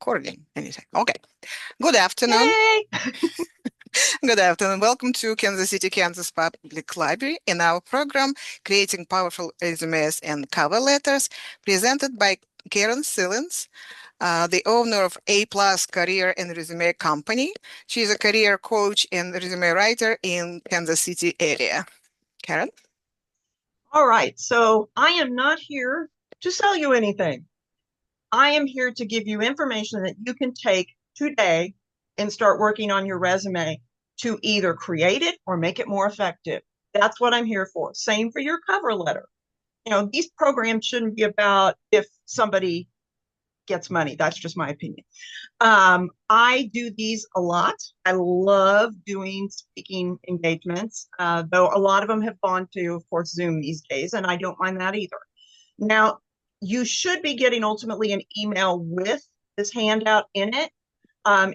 recording anything. Okay. Good afternoon. Yay! Good afternoon. Welcome to Kansas City, Kansas Public Library in our program, Creating Powerful Resumes and Cover Letters, presented by Karen Silins, the owner of A+ Career and Resume Company. She is a career coach and resume writer in Kansas City area. Karen? All right, so I am not here to sell you anything. I am here to give you information that you can take today and start working on your resume to either create it or make it more effective. That's what I'm here for. Same for your cover letter. You know, these programs shouldn't be about if somebody gets money. That's just my opinion. I do these a lot. I love doing speaking engagements, though a lot of them have gone to, of course, Zoom these days, and I don't mind that either. Now, you should be getting ultimately an email with this handout in it.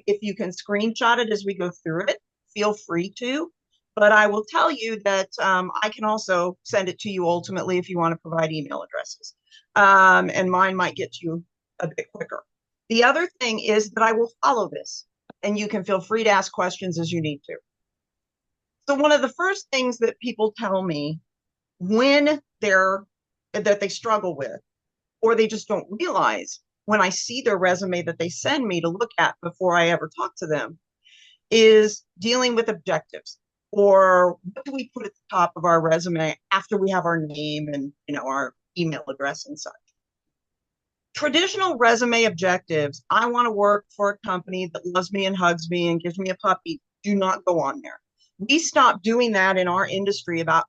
If you can screenshot it as we go through it, feel free to. But I will tell you that I can also send it to you ultimately if you want to provide email addresses. And mine might get to you a bit quicker. The other thing is that I will follow this, and you can feel free to ask questions as you need to. So one of the first things that people tell me when that they struggle with, or they just don't realize when I see their resume that they send me to look at before I ever talk to them, is dealing with objectives. Or what do we put at the top of our resume after we have our name and our email address and such? Traditional resume objectives, I want to work for a company that loves me and hugs me and gives me a puppy, do not go on there. We stopped doing that in our industry about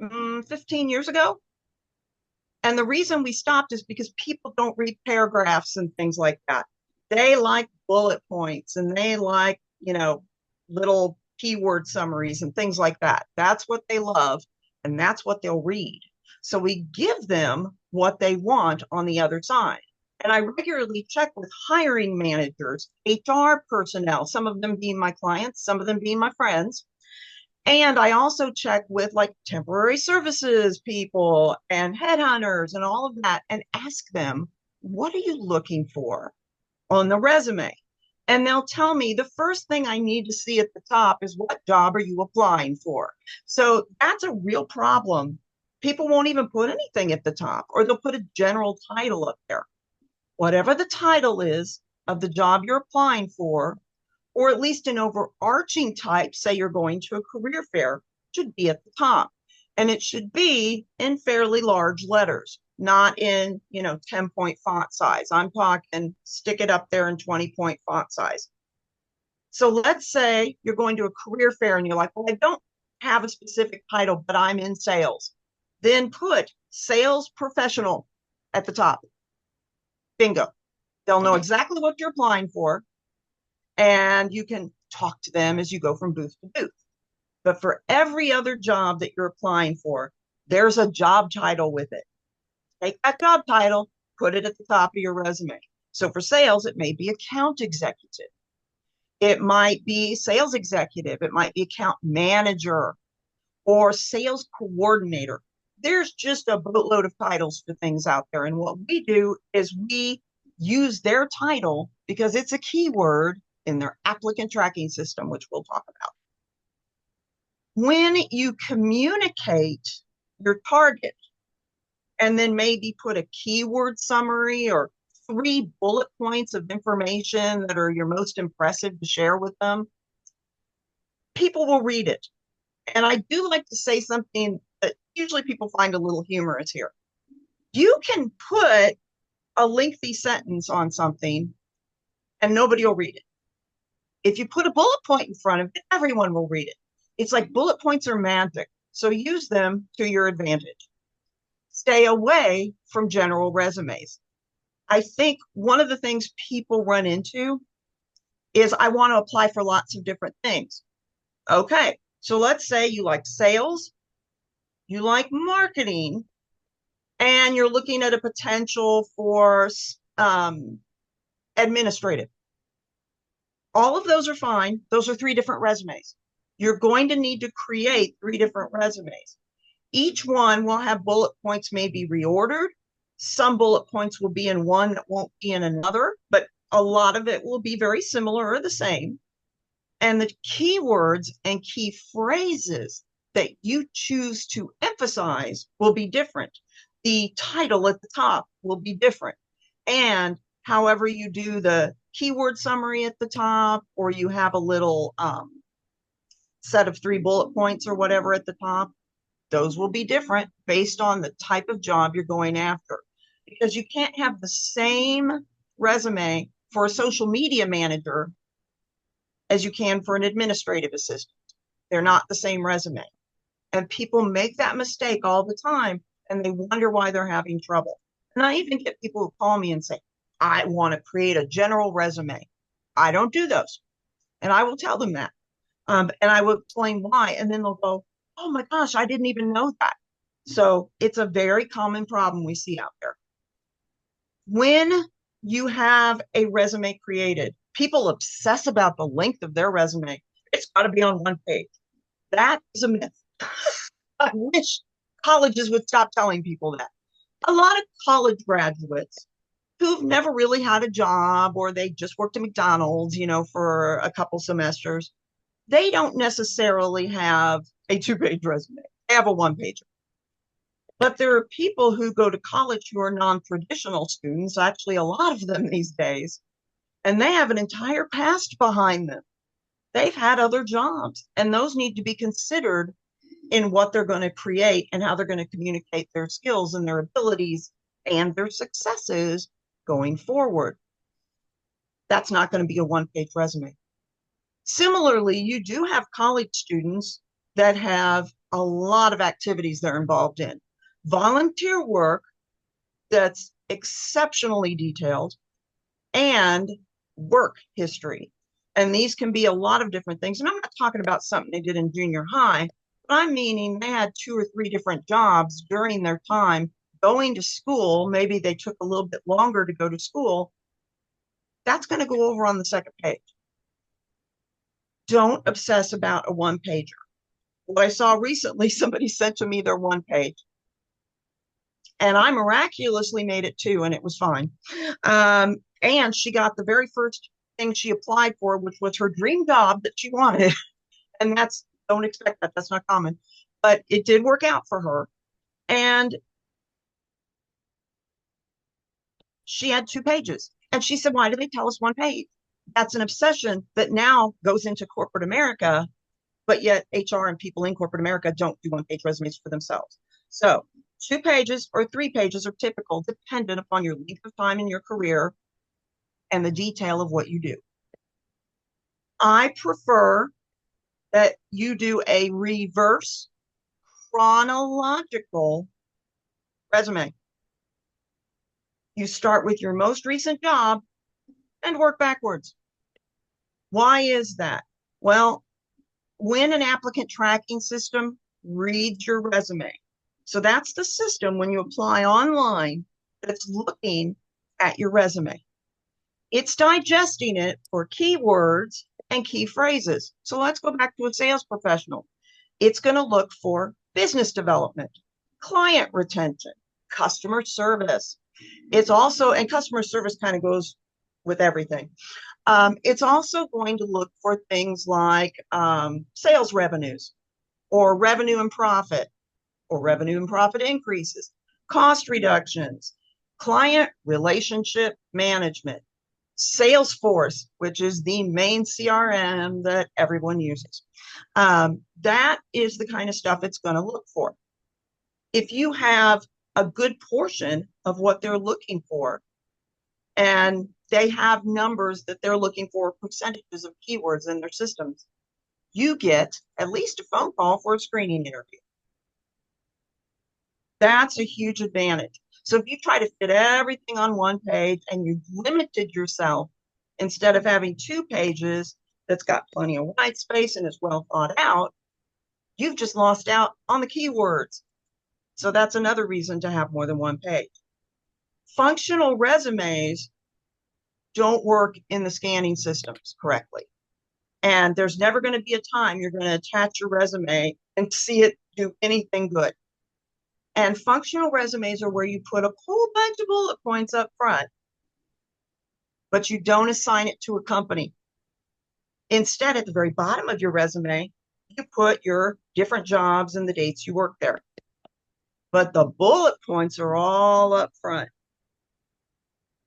15 years ago. And the reason we stopped is because people don't read paragraphs and things like that. They like bullet points and they like, little keyword summaries and things like that. That's what they love, and that's what they'll read. So we give them what they want on the other side. And I regularly check with hiring managers, HR personnel, some of them being my clients, some of them being my friends. And I also check with like temporary services people and headhunters and all of that and ask them, what are you looking for on the resume? And they'll tell me the first thing I need to see at the top is what job are you applying for? So that's a real problem. People won't even put anything at the top, or they'll put a general title up there. Whatever the title is of the job you're applying for, or at least an overarching type, say you're going to a career fair, should be at the top. And it should be in fairly large letters, not in, 10-point font size. I'm talking stick it up there in 20-point font size. So let's say you're going to a career fair and you're like, well, I don't have a specific title, but I'm in sales. Then put sales professional at the top. Bingo. They'll know exactly what you're applying for, and you can talk to them as you go from booth to booth. But for every other job that you're applying for, there's a job title with it. Take that job title, put it at the top of your resume. So for sales, it may be account executive. It might be sales executive. It might be account manager or sales coordinator. There's just a boatload of titles for things out there. And what we do is we use their title because it's a keyword in their applicant tracking system, which we'll talk about. When you communicate your target and then maybe put a keyword summary or 3 bullet points of information that are your most impressive to share with them, people will read it. And I do like to say something that usually people find a little humorous here. You can put a lengthy sentence on something and nobody will read it. If you put a bullet point in front of it, everyone will read it. It's like bullet points are magic, so use them to your advantage. Stay away from general resumes. I think one of the things people run into is I want to apply for lots of different things. Okay, so let's say you like sales, you like marketing, and you're looking at a potential for administrative. All of those are fine. Those are 3 different resumes. You're going to need to create 3 different resumes. Each one will have bullet points maybe reordered. Some bullet points will be in one that won't be in another, but A lot of it will be very similar or the same. And the keywords and key phrases that you choose to emphasize will be different. The title at the top will be different. And however you do the keyword summary at the top, or you have a little set of 3 bullet points or whatever at the top, those will be different based on the type of job you're going after. Because you can't have the same resume for a social media manager as you can for an administrative assistant. They're not the same resume. And people make that mistake all the time and they wonder why they're having trouble. And I even get people who call me and say, I want to create a general resume. I don't do those. And I will tell them that. And I will explain why. And then they'll go, oh my gosh, I didn't even know that. So it's a very common problem we see out there. When you have a resume created, people obsess about the length of their resume. It's got to be on one page. That is a myth. I wish colleges would stop telling people that. A lot of college graduates who've never really had a job or they just worked at McDonald's, for a couple semesters, they don't necessarily have a 2-page resume. They have a 1-pager. But there are people who go to college who are non-traditional students, actually a lot of them these days, and they have an entire past behind them. They've had other jobs, and those need to be considered in what they're going to create and how they're going to communicate their skills and their abilities and their successes going forward. That's not going to be a 1-page resume. Similarly, you do have college students that have a lot of activities they're involved in. Volunteer work that's exceptionally detailed and work history. And these can be a lot of different things. And I'm not talking about something they did in junior high, but I'm meaning they had 2 or 3 different jobs during their time going to school. Maybe they took a little bit longer to go to school. That's going to go over on the second page. Don't obsess about a 1-pager. What I saw recently, somebody sent to me their 1-page. And I miraculously made it 2, and it was fine. And she got the very first thing she applied for, which was her dream job that she wanted. And don't expect that. That's not common. But it did work out for her. And she had 2 pages. And she said, why do they tell us 1 page? That's an obsession that now goes into corporate America, but yet HR and people in corporate America don't do 1-page resumes for themselves. So 2 pages or 3 pages are typical, dependent upon your length of time in your career and the detail of what you do. I prefer that you do a reverse chronological resume. You start with your most recent job and work backwards. Why is that? Well, when an applicant tracking system reads your resume, so that's the system when you apply online that's looking at your resume. It's digesting it for keywords and key phrases. So let's go back to a sales professional. It's going to look for business development, client retention, customer service. It's also, and customer service kind of goes with everything. It's also going to look for things like sales revenues or revenue and profit increases, cost reductions, client relationship management, Salesforce, which is the main CRM that everyone uses. That is the kind of stuff it's going to look for. If you have a good portion of what they're looking for, and they have numbers that they're looking for, percentages of keywords in their systems, you get at least a phone call for a screening interview. That's a huge advantage. So if you try to fit everything on 1 page and you've limited yourself, instead of having 2 pages that's got plenty of white space and is well thought out, you've just lost out on the keywords. So that's another reason to have more than 1 page. Functional resumes don't work in the scanning systems correctly. And there's never going to be a time you're going to attach your resume and see it do anything good. And functional resumes are where you put a whole bunch of bullet points up front but you don't assign it to a company. Instead, at the very bottom of your resume, you put your different jobs and the dates you work there. But the bullet points are all up front.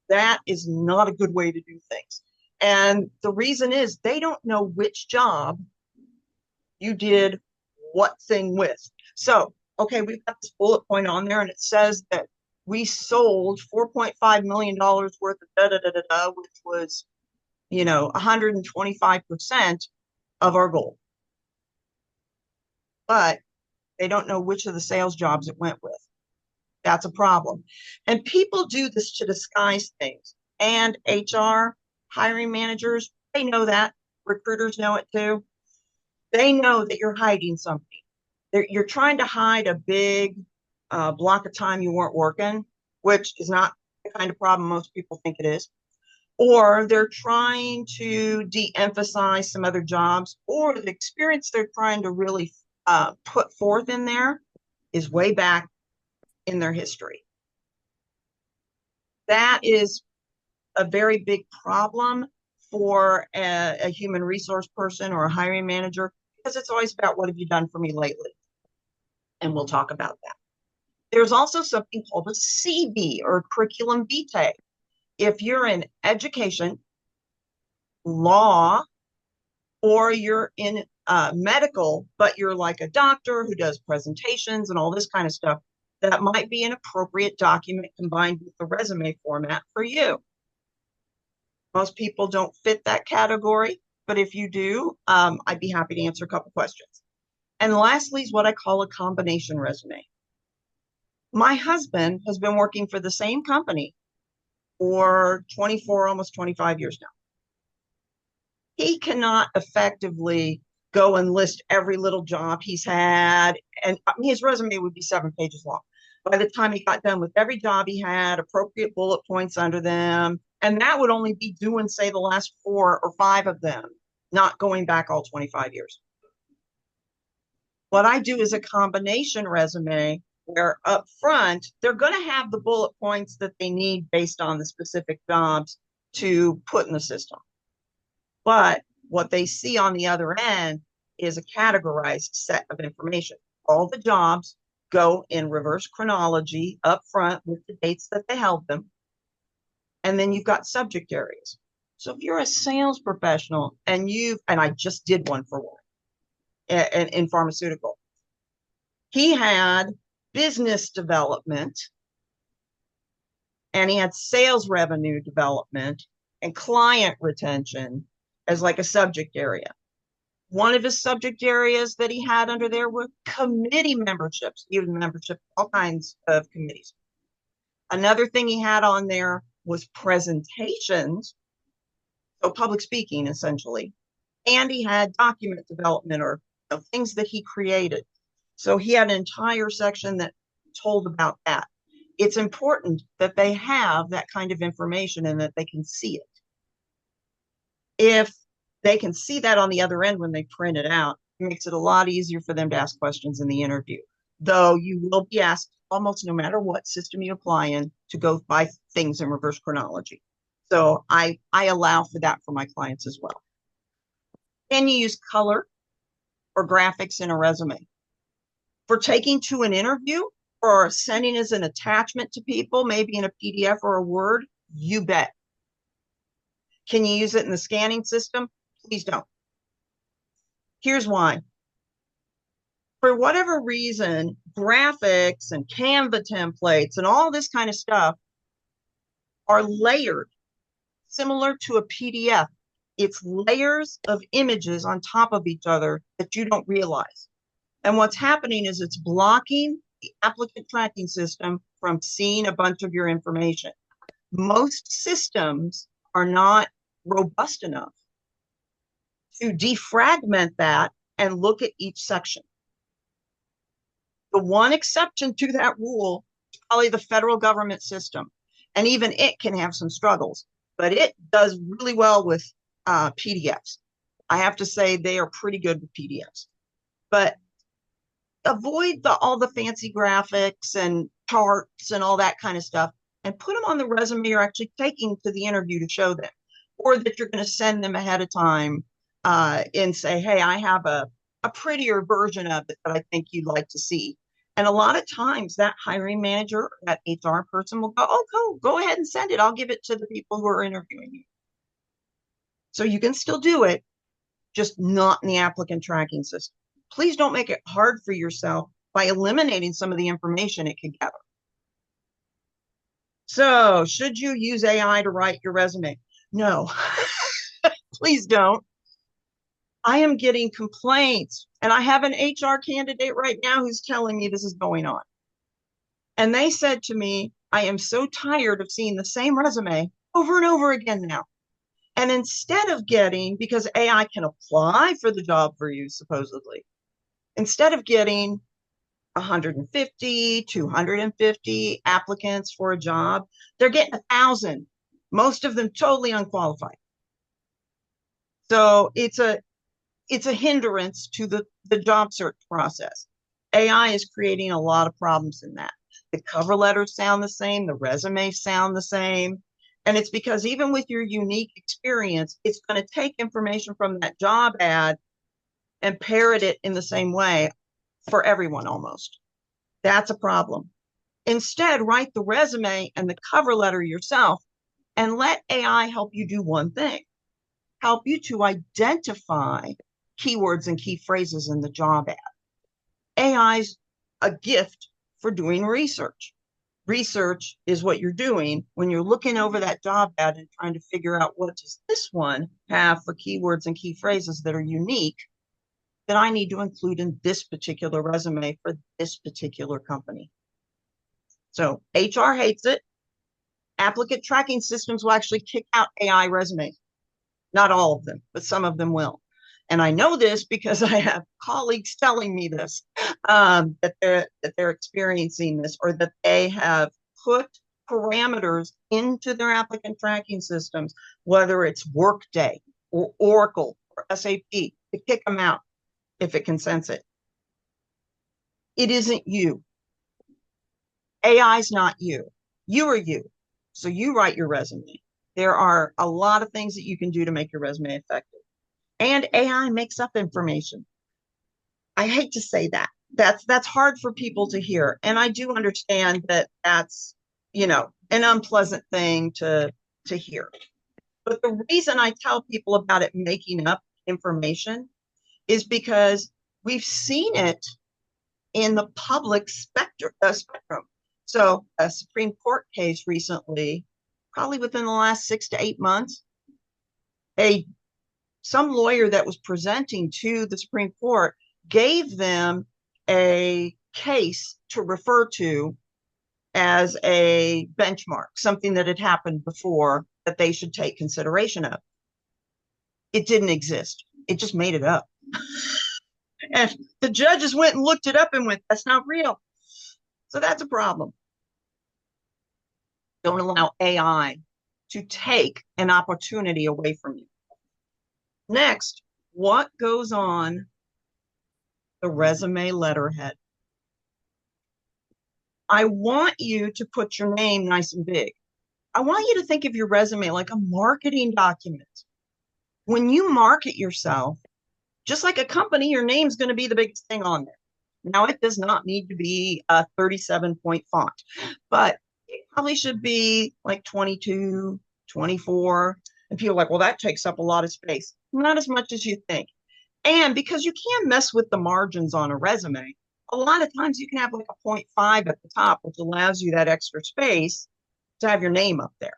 That is not a good way to do things. And the reason is they don't know which job you did what thing with. So, okay, we've got this bullet point on there and it says that we sold $4.5 million worth of da da da da da, which was, 125% of our goal. But they don't know which of the sales jobs it went with. That's a problem. And people do this to disguise things. And HR, hiring managers, they know that. Recruiters know it too. They know that you're hiding something. You're trying to hide a big block of time you weren't working, which is not the kind of problem most people think it is. Or they're trying to de-emphasize some other jobs, or the experience they're trying to really put forth in there is way back in their history. That is a very big problem for a human resource person or a hiring manager, because it's always about what have you done for me lately? And we'll talk about that. There's also something called a CV or curriculum vitae. If you're in education, law, or you're in medical, but you're like a doctor who does presentations and all this kind of stuff, that might be an appropriate document combined with the resume format for you. Most people don't fit that category, but if you do, I'd be happy to answer a couple questions. And lastly is what I call a combination resume. My husband has been working for the same company for 24, almost 25 years now. He cannot effectively go and list every little job he's had. And his resume would be 7 pages long. By the time he got done with every job he had, appropriate bullet points under them, and that would only be doing, say, the last 4 or 5 of them, not going back all 25 years. What I do is a combination resume where up front, they're going to have the bullet points that they need based on the specific jobs to put in the system. But what they see on the other end is a categorized set of information. All the jobs go in reverse chronology up front with the dates that they held them. And then you've got subject areas. So if you're a sales professional and I just did one for one in pharmaceutical, he had business development and he had sales revenue development and client retention as like a subject area. One of his subject areas that he had under there were committee memberships. He was membership all kinds of committees. Another thing he had on there was presentations, so public speaking essentially. And he had document development or things that he created. So he had an entire section that told about that. It's important that they have that kind of information and that they can see it. If they can see that on the other end when they print it out, it makes it a lot easier for them to ask questions in the interview. Though you will be asked almost no matter what system you apply in to go by things in reverse chronology. So I allow for that for my clients as well. Can you use color or graphics in a resume? For taking to an interview or sending as an attachment to people, maybe in a PDF or a Word, you bet. Can you use it in the scanning system? Please don't. Here's why. For whatever reason, graphics and Canva templates and all this kind of stuff are layered, similar to a PDF. It's layers of images on top of each other that you don't realize. And what's happening is it's blocking the applicant tracking system from seeing a bunch of your information. Most systems are not robust enough to defragment that and look at each section. The one exception to that rule is probably the federal government system. And even it can have some struggles, but it does really well with PDFs. I have to say they are pretty good with PDFs. But avoid all the fancy graphics and charts and all that kind of stuff. and put them on the resume you're actually taking to the interview to show them, or that you're going to send them ahead of time and say, hey, I have a prettier version of it that I think you'd like to see. And a lot of times that hiring manager or that HR person will go, oh, go ahead and send it. I'll give it to the people who are interviewing you. So you can still do it, just not in the applicant tracking system. Please don't make it hard for yourself by eliminating some of the information it could gather. So should you use AI to write your resume? No, please don't. I am getting complaints, and I have an HR candidate right now who's telling me this is going on. And they said to me, I am so tired of seeing the same resume over and over again now. And instead of getting, because AI can apply for the job for you, supposedly, instead of getting 150, 250 applicants for a job, they're getting 1,000, most of them totally unqualified. So it's a hindrance to the job search process. AI is creating a lot of problems in that. The cover letters sound the same, the resumes sound the same. And it's because even with your unique experience, it's going to take information from that job ad and parrot it in the same way for everyone almost. That's a problem. Instead, write the resume and the cover letter yourself and let AI help you do one thing, help you to identify keywords and key phrases in the job ad. AI's a gift for doing research. Research is what you're doing when you're looking over that job ad and trying to figure out what does this one have for keywords and key phrases that are unique that I need to include in this particular resume for this particular company. So HR hates it. Applicant tracking systems will actually kick out AI resumes. Not all of them, but some of them will. And I know this because I have colleagues telling me this, that they're experiencing this, or that they have put parameters into their applicant tracking systems, whether it's Workday or Oracle or SAP, to kick them out if it can sense it. It isn't you. AI's not you. You are you. So you write your resume. There are a lot of things that you can do to make your resume effective. And AI makes up information. I hate to say that. That's hard for people to hear. And I do understand that that's, an unpleasant thing to hear. But the reason I tell people about it making up information is because we've seen it in the public spectrum. So a Supreme Court case recently, probably within the last 6 to 8 months, some lawyer that was presenting to the Supreme Court gave them a case to refer to as a benchmark, something that had happened before that they should take consideration of. It didn't exist. It just made it up. And the judges went and looked it up and went, that's not real. So that's a problem. Don't allow AI to take an opportunity away from you. Next, what goes on the resume letterhead? I want you to put your name nice and big. I want you to think of your resume like a marketing document. When you market yourself, just like a company, your name's going to be the biggest thing on there. Now, it does not need to be a 37-point font, but it probably should be like 22, 24. And people are like, well, that takes up a lot of space. Not as much as you think. And because you can mess with the margins on a resume, a lot of times you can have like a 0.5 at the top, which allows you that extra space to have your name up there.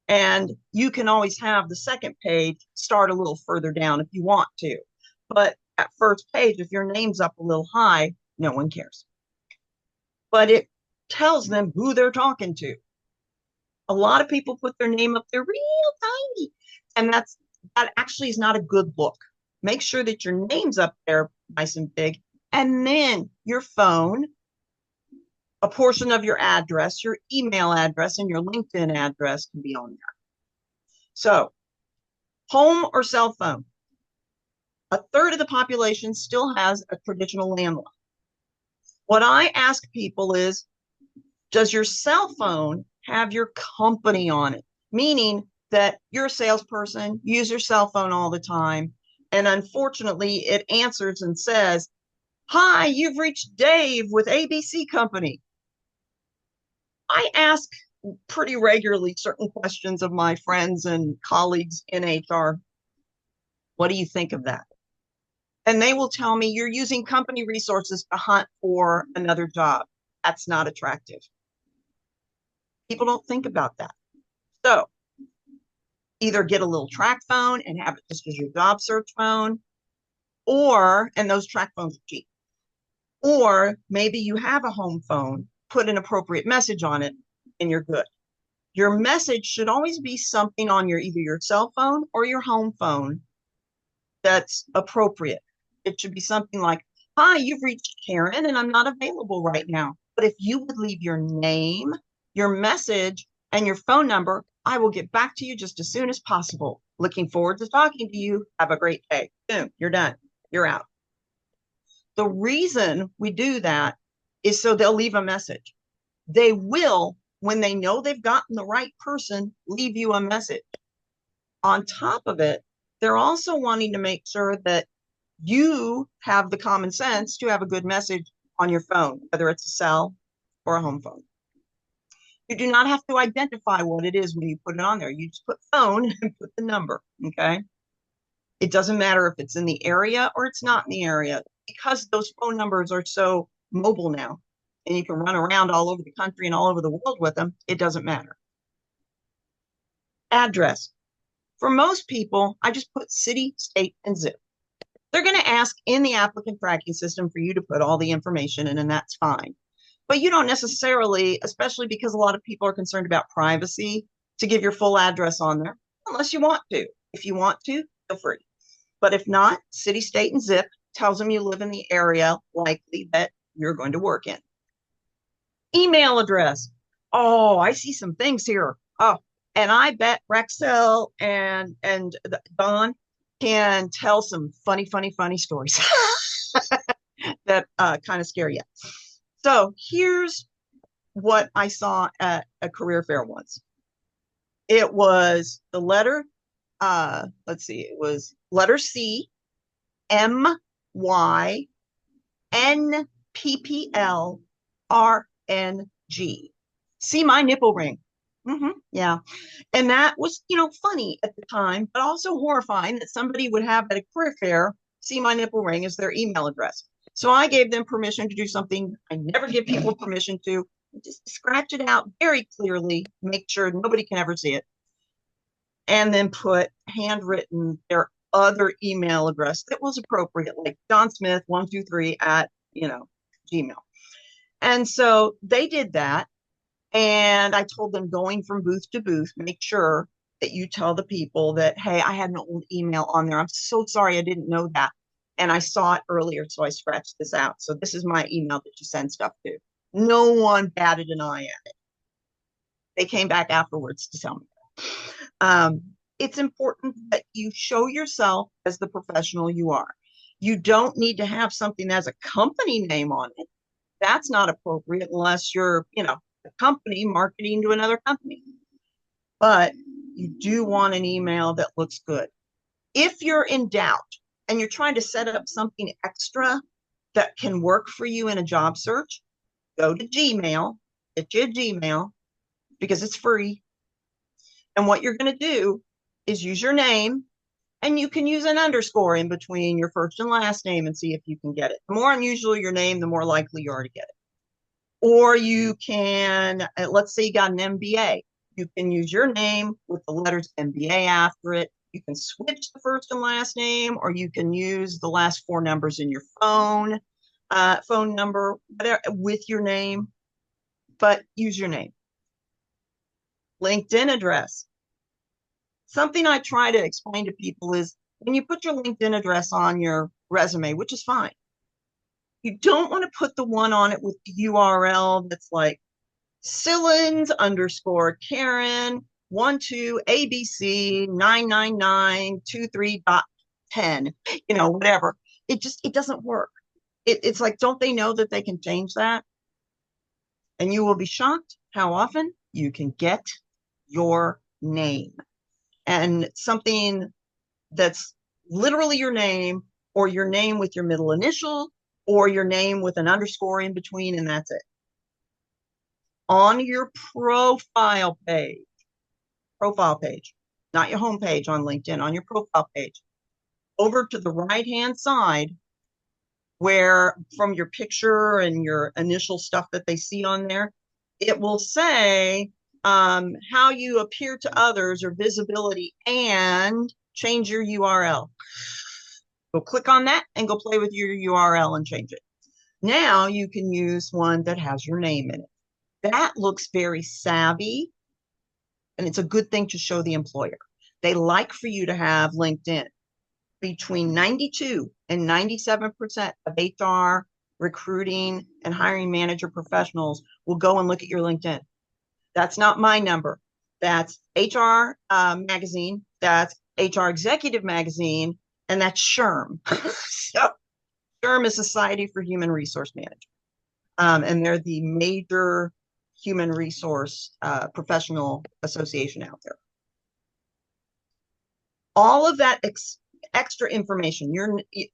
And you can always have the second page start a little further down if you want to. But at first page, if your name's up a little high, no one cares. But it tells them who they're talking to. A lot of people put their name up there real tiny, and that actually is not a good look. Make sure that your name's up there nice and big, and then your phone, a portion of your address, your email address, and your LinkedIn address can be on there. So, home or cell phone. A third of the population still has a traditional landline. What I ask people is, Does your cell phone have your company on it? Meaning that you're a salesperson, use your cell phone all the time. And unfortunately, it answers and says, "Hi, you've reached Dave with ABC Company." I ask pretty regularly certain questions of my friends and colleagues in HR. What do you think of that? And they will tell me you're using company resources to hunt for another job. That's not attractive. People don't think about that. So either get a little track phone and have it just as your job search phone, or, and those track phones are cheap, or maybe you have a home phone, put an appropriate message on it, and you're good. Your message should always be something on your either your cell phone or your home phone that's appropriate. It should be something like, "Hi, you've reached Karen and I'm not available right now. But if you would leave your name, your message, and your phone number, I will get back to you just as soon as possible. Looking forward to talking to you. Have a great day." Boom, you're done. You're out. The reason we do that is so they'll leave a message. They will, when they know they've gotten the right person, leave you a message. On top of it, they're also wanting to make sure that you have the common sense to have a good message on your phone, whether it's a cell or a home phone. You do not have to identify what it is when you put it on there. You just put phone and put the number, okay? It doesn't matter if it's in the area or it's not in the area, because those phone numbers are so mobile now and you can run around all over the country and all over the world with them. It doesn't matter. Address. For most people, I just put city, state, and zip. They're going to ask in the applicant tracking system for you to put all the information in, and that's fine. But you don't necessarily, especially because a lot of people are concerned about privacy, to give your full address on there, unless you want to. If you want to, feel free. But if not, city, state, and zip tells them you live in the area likely that you're going to work in. Email address. Oh, I see some things here. Oh, and I bet Rexel and Don can tell some funny stories that kind of scare you. So here's what I saw at a career fair once. It was the letter, let's see, it was letter C, M, Y, N, P, P, L, R, N, G. See my nipple ring. Yeah. And that was, funny at the time, but also horrifying that somebody would have at a career fair, see my nipple ring as their email address. So I gave them permission to do something I never give people permission to. Just scratch it out very clearly, make sure nobody can ever see it. And then put handwritten their other email address that was appropriate, like John Smith 123 at, Gmail. And so they did that. And I told them, going from booth to booth, make sure that you tell the people that, "Hey, I had an old email on there. I'm so sorry I didn't know that. And I saw it earlier, so I scratched this out. So this is my email that you send stuff to." No one batted an eye at it. They came back afterwards to tell me that. It's important that you show yourself as the professional you are. You don't need to have something that has a company name on it. That's not appropriate unless you're, a company marketing to another company. But you do want an email that looks good. If you're in doubt and you're trying to set up something extra that can work for you in a job search, go to Gmail, get you a Gmail, because it's free. And what you're going to do is use your name, and you can use an underscore in between your first and last name and see if you can get it. The more unusual your name, the more likely you are to get it. Or you can, let's say you got an MBA. You can use your name with the letters MBA after it. You can switch the first and last name, or you can use the last four numbers in your phone number, whatever, with your name, but use your name. LinkedIn address. Something I try to explain to people is when you put your LinkedIn address on your resume, which is fine, you don't want to put the one on it with the URL that's like Silins underscore Karen 12 ABC 99923.10, whatever. It doesn't work. It's like, don't they know that they can change that? And you will be shocked how often you can get your name and something that's literally your name, or your name with your middle initial, or your name with an underscore in between, and that's it. On your profile page, not your home page on LinkedIn, on your profile page, over to the right-hand side, where from your picture and your initial stuff that they see on there, it will say how you appear to others or visibility, and change your URL. Go click on that and go play with your URL and change it. Now you can use one that has your name in it. That looks very savvy, and it's a good thing to show the employer. They like for you to have LinkedIn. Between 92 and 97% of HR, recruiting, and hiring manager professionals will go and look at your LinkedIn. That's not my number. That's HR Magazine, that's HR Executive Magazine, and that's SHRM. So SHRM is Society for Human Resource Management. And they're the major human resource professional association out there. All of that extra information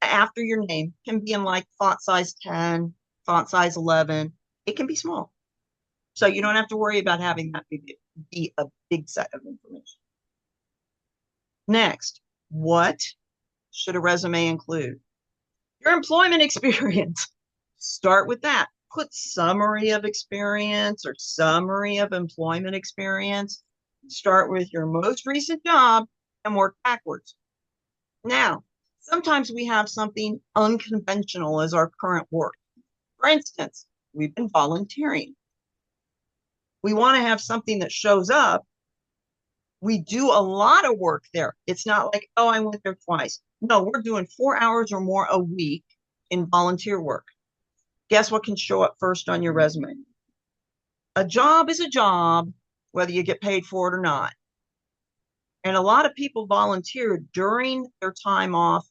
after your name can be in like font size 10, font size 11. It can be small. So you don't have to worry about having that be a big set of information. Next, what should a resume include? Your employment experience. Start with that. Put summary of experience or summary of employment experience. Start with your most recent job and work backwards. Now, sometimes we have something unconventional as our current work. For instance, we've been volunteering. We want to have something that shows up. We do a lot of work there. It's not like, oh, I went there twice. No, we're doing 4 hours or more a week in volunteer work. Guess what can show up first on your resume? A job is a job, whether you get paid for it or not. And a lot of people volunteer during their time off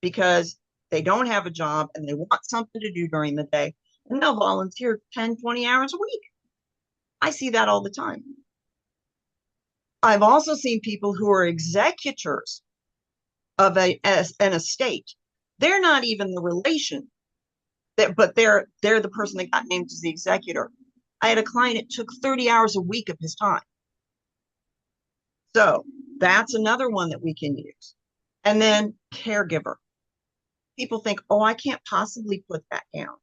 because they don't have a job and they want something to do during the day. And they'll volunteer 10, 20 hours a week. I see that all the time. I've also seen people who are executors of an estate. They're not even the relation, but they're the person that got named as the executor. I had a client, it took 30 hours a week of his time. So that's another one that we can use. And then caregiver. People think, oh, I can't possibly put that down.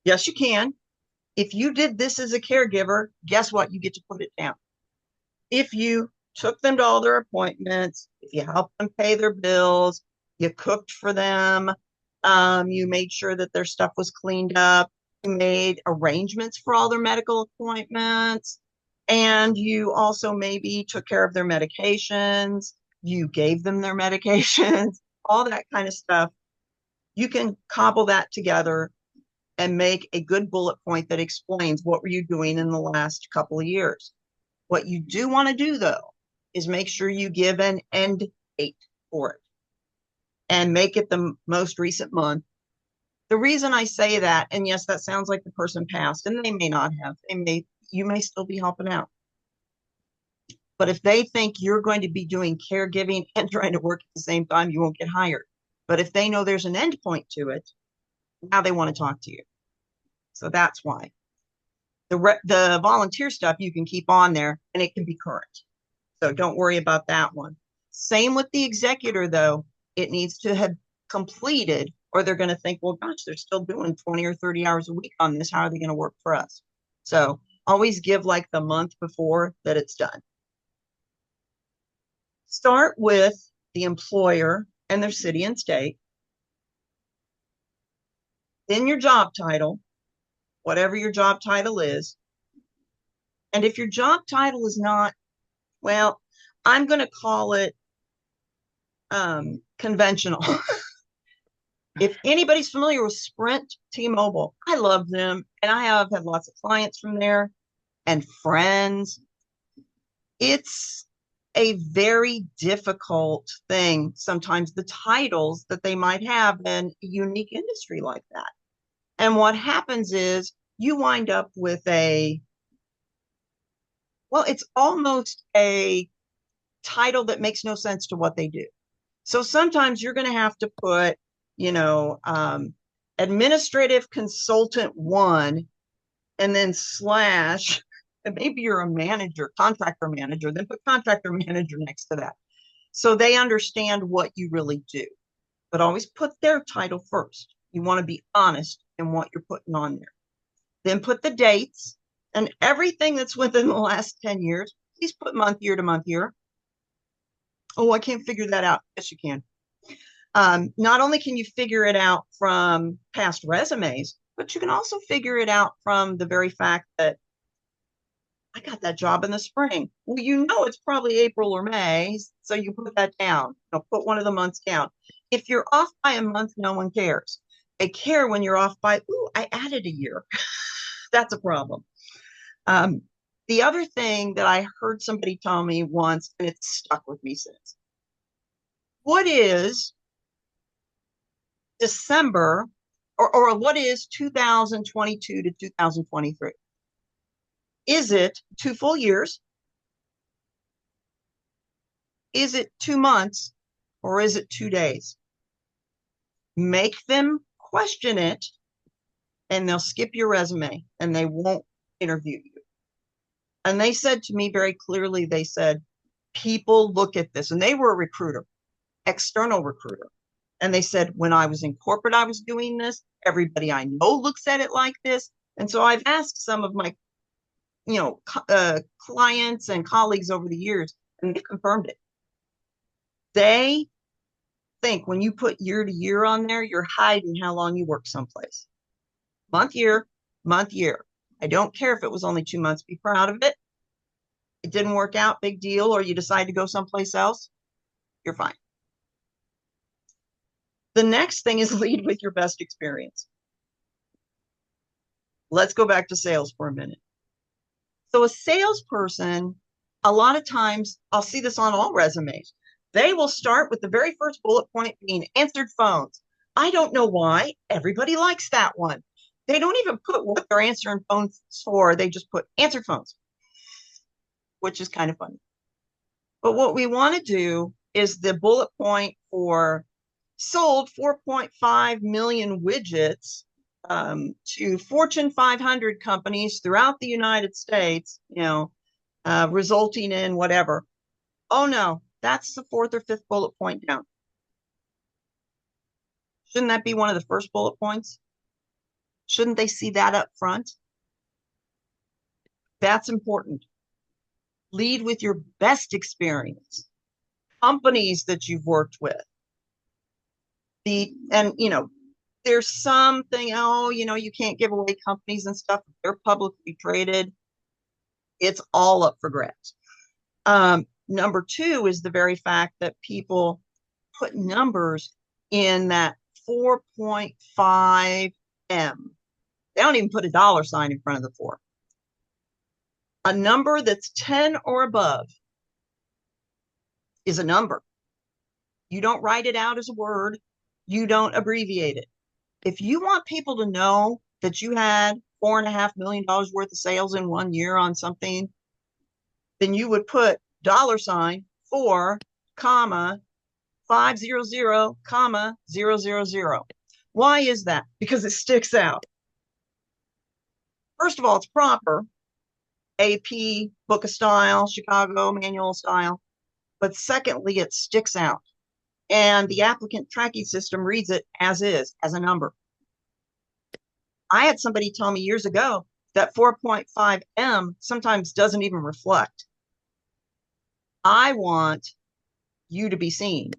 Yes, you can. If you did this as a caregiver, guess what? You get to put it down. If you took them to all their appointments, if you helped them pay their bills, you cooked for them, you made sure that their stuff was cleaned up, you made arrangements for all their medical appointments, and you also maybe took care of their medications, you gave them their medications, all that kind of stuff. You can cobble that together and make a good bullet point that explains what were you doing in the last couple of years. What you do want to do, though, is make sure you give an end date for it and make it the most recent month. The reason I say that, and yes, that sounds like the person passed, and they may not have. You may still be helping out. But if they think you're going to be doing caregiving and trying to work at the same time, you won't get hired. But if they know there's an end point to it, now they want to talk to you. So that's why. The volunteer stuff you can keep on there and it can be current. So don't worry about that one. Same with the executor, though. It needs to have completed, or they're going to think, well, gosh, they're still doing 20 or 30 hours a week on this. How are they going to work for us? So always give like the month before that it's done. Start with the employer and their city and state. Then your job title, whatever your job title is. And if your job title is not, well, I'm going to call it conventional. If anybody's familiar with Sprint T-Mobile, I love them. And I have had lots of clients from there and friends. It's a very difficult thing, sometimes the titles that they might have in a unique industry like that. And what happens is you wind up with well, it's almost a title that makes no sense to what they do. So sometimes you're going to have to put, administrative consultant one, and then slash, and maybe you're a manager, contractor manager, then put contractor manager next to that. So they understand what you really do, but always put their title first. You want to be honest in what you're putting on there. Then put the dates and everything that's within the last 10 years. Please put month, year to month, year. Oh, I can't figure that out. Yes, you can. Not only can you figure it out from past resumes, but you can also figure it out from the very fact that I got that job in the spring. Well, it's probably April or May, so you put that down. Put one of the months down. If you're off by a month, no one cares. They care when you're off by, I added a year. That's a problem. The other thing that I heard somebody tell me once, and it's stuck with me since, what is December, or what is 2022 to 2023? Is it 2 full years? Is it 2 months? Or is it 2 days? Make them question it, and they'll skip your resume and they won't interview you. And they said to me very clearly, they said, people look at this, and they were a recruiter, external recruiter. And they said, when I was in corporate, I was doing this. Everybody I know looks at it like this. And so I've asked some of my, clients and colleagues over the years, and they've confirmed it. They think when you put year to year on there, you're hiding how long you work someplace. Month, year, month, year. I don't care if it was only 2 months. Be proud of it. It didn't work out, big deal, or you decide to go someplace else, you're fine. The next thing is lead with your best experience. Let's go back to sales for a minute. So a salesperson, a lot of times, I'll see this on all resumes, they will start with the very first bullet point being answered phones. I don't know why. Everybody likes that one. They don't even put what they're answering phones for. They just put answered phones, which is kind of funny. But what we want to do is the bullet point for sold 4.5 million widgets to Fortune 500 companies throughout the United States, resulting in whatever. Oh no, that's the 4th or 5th bullet point down. Shouldn't that be one of the first bullet points? Shouldn't they see that up front? That's important. Lead with your best experience, companies that you've worked with. There's something, you can't give away companies and stuff. They're publicly traded. It's all up for grabs. Number 2 is the very fact that people put numbers in that 4.5 M. They don't even put a dollar sign in front of the 4. A number that's 10 or above is a number. You don't write it out as a word. You don't abbreviate it. If you want people to know that you had $4.5 million worth of sales in 1 year on something, then you would put $ 4, 500, 000. Why is that? Because it sticks out. First of all, it's proper. AP, book of style, Chicago manual style. But secondly, it sticks out. And the applicant tracking system reads it as is, as a number. I had somebody tell me years ago that 4.5 M sometimes doesn't even reflect. I want you to be seen.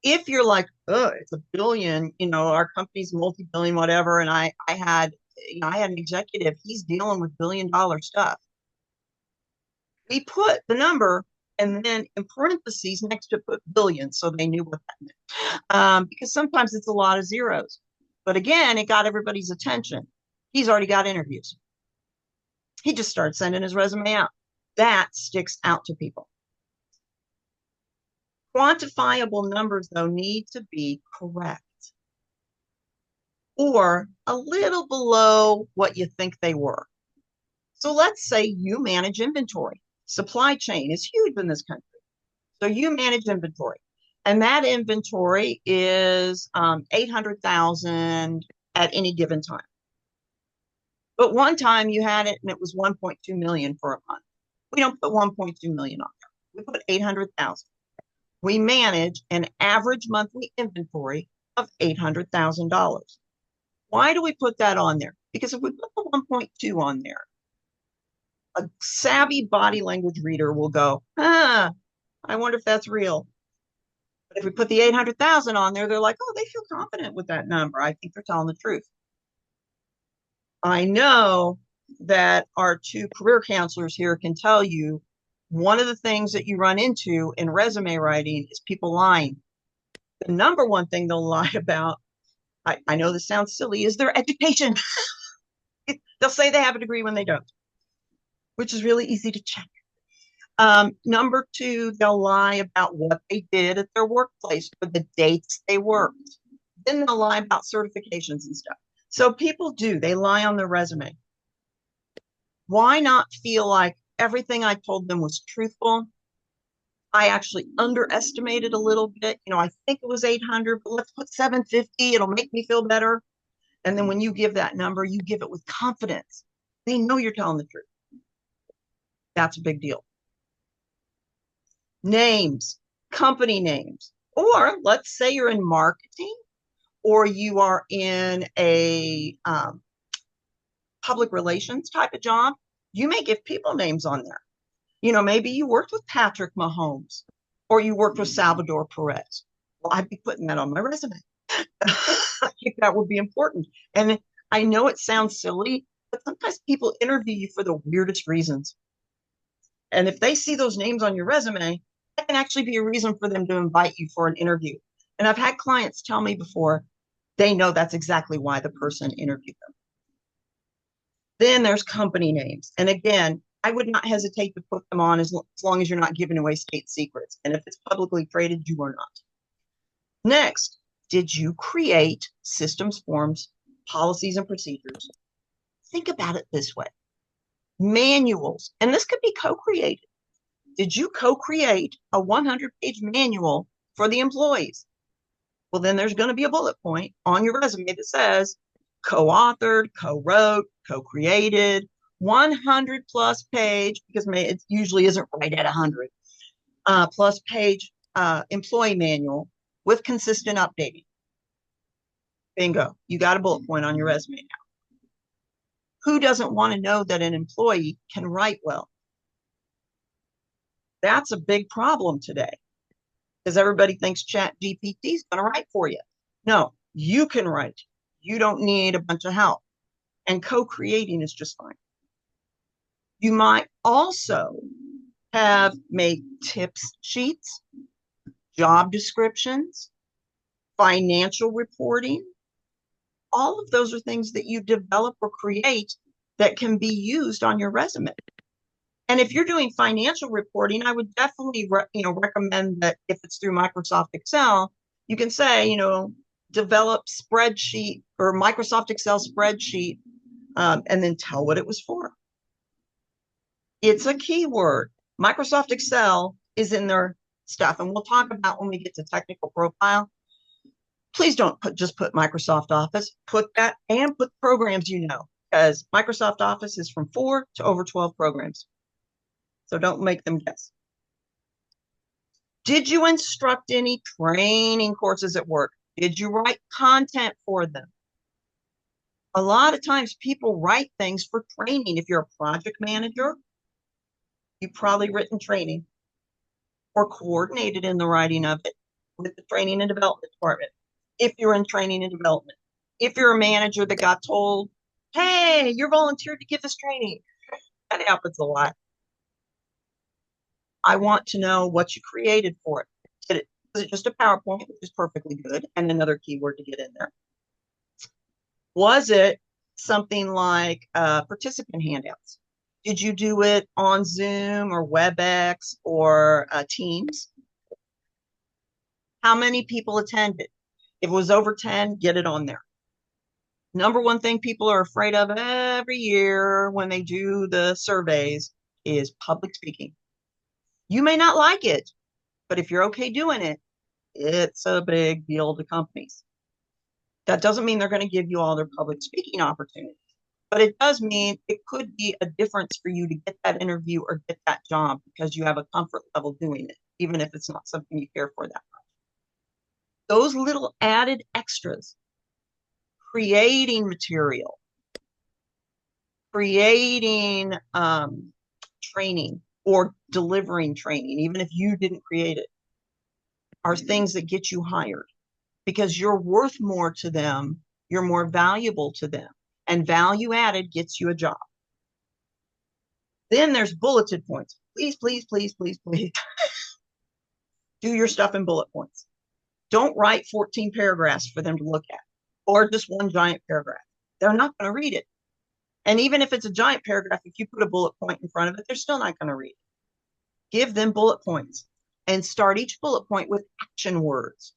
If you're like, oh, it's $1 billion, our company's multi-billion, whatever, and I had an executive, he's dealing with $1 billion stuff. We put the number and then in parentheses next to put billion, so they knew what that meant. Because sometimes it's a lot of zeros. But again, it got everybody's attention. He's already got interviews. He just started sending his resume out. That sticks out to people. Quantifiable numbers, though, need to be correct. or a little below what you think they were. So let's say you manage inventory. Supply chain is huge in this country. So you manage inventory, and that inventory is 800,000 at any given time. But one time you had it and it was 1.2 million for a month. We don't put 1.2 million on there. We put 800,000. We manage an average monthly inventory of $800,000. Why do we put that on there? Because if we put the 1.2 on there, a savvy body language reader will go, I wonder if that's real. But if we put the 800,000 on there, they're like, oh, they feel confident with that number. I think they're telling the truth. I know that our two career counselors here can tell you one of the things that you run into in resume writing is people lying. The number one thing they'll lie about, I know this sounds silly, is their education. They'll say they have a degree when they don't, which is really easy to check. Number two, they'll lie about what they did at their workplace for the dates they worked. Then they'll lie about certifications and stuff. So people do, they lie on their resume. Why not feel like everything I told them was truthful? I actually underestimated a little bit. I think it was 800, but let's put 750. It'll make me feel better. And then when you give that number, you give it with confidence. They know you're telling the truth. That's a big deal. Names, company names, or let's say you're in marketing or you are in a public relations type of job. You may give people names on there. Maybe you worked with Patrick Mahomes or you worked with Salvador Perez. Well, I'd be putting that on my resume. I think that would be important. And I know it sounds silly, but sometimes people interview you for the weirdest reasons. And if they see those names on your resume, that can actually be a reason for them to invite you for an interview. And I've had clients tell me before, they know that's exactly why the person interviewed them. Then there's company names. And again, I would not hesitate to put them on as long as you're not giving away state secrets. And if it's publicly traded, you are not. Next, did you create systems, forms, policies, and procedures? Think about it this way. Manuals, and this could be co-created. Did you co-create a 100-page manual for the employees? Well, then there's going to be a bullet point on your resume that says co-authored, co-wrote, co-created, 100 plus page, because it usually isn't right at 100, plus page employee manual with consistent updating. Bingo, you got a bullet point on your resume now. Who doesn't want to know that an employee can write well? That's a big problem today because everybody thinks Chat GPT is going to write for you. No, you can write. You don't need a bunch of help. And co-creating is just fine. You might also have made tips sheets, job descriptions, financial reporting. All of those are things that you develop or create that can be used on your resume. And if you're doing financial reporting, I would definitely recommend that if it's through Microsoft Excel, you can say, develop spreadsheet or Microsoft Excel spreadsheet, and then tell what it was for. It's a keyword. Microsoft Excel is in their stuff, and we'll talk about when we get to technical profile. Please don't just put Microsoft Office. Put that and put programs because Microsoft Office is from 4 to over 12 programs. So don't make them guess. Did you instruct any training courses at work? Did you write content for them? A lot of times people write things for training. If you're a project manager, you've probably written training or coordinated in the writing of it with the training and development department. If you're in training and development, if you're a manager that got told, hey, you're volunteered to give this training, that happens a lot. I want to know what you created for it. Was it just a PowerPoint, which is perfectly good, and another keyword to get in there? Was it something like participant handouts? Did you do it on Zoom or WebEx or Teams? How many people attended? If it was over 10, get it on there. Number one thing people are afraid of every year when they do the surveys is public speaking. You may not like it, but if you're okay doing it, it's a big deal to companies. That doesn't mean they're going to give you all their public speaking opportunities, but it does mean it could be a difference for you to get that interview or get that job because you have a comfort level doing it, even if it's not something you care for that much. Those little added extras, creating material, creating training or delivering training, even if you didn't create it, are things that get you hired because you're worth more to them. You're more valuable to them, and value added gets you a job. Then there's bulleted points. Please, please, please, please, please do your stuff in bullet points. Don't write 14 paragraphs for them to look at or just one giant paragraph. They're not going to read it. And even if it's a giant paragraph, if you put a bullet point in front of it, they're still not going to read it. Give them bullet points and start each bullet point with action words.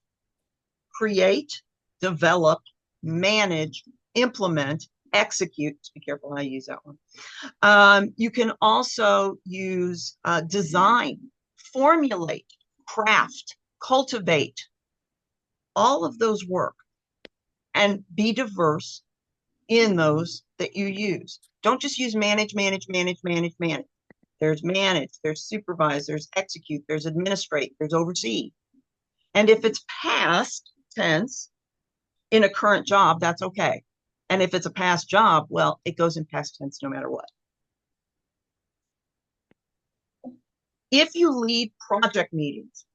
Create, develop, manage, implement, execute. Be careful how you use that one. You can also use design, formulate, craft, cultivate. All of those work, and be diverse in those that you use. Don't just use manage, manage, manage, manage, manage. There's manage, there's supervise, there's execute, there's administrate, there's oversee. And if it's past tense in a current job, that's okay. And if it's a past job, well, it goes in past tense no matter what. If you lead project meetings,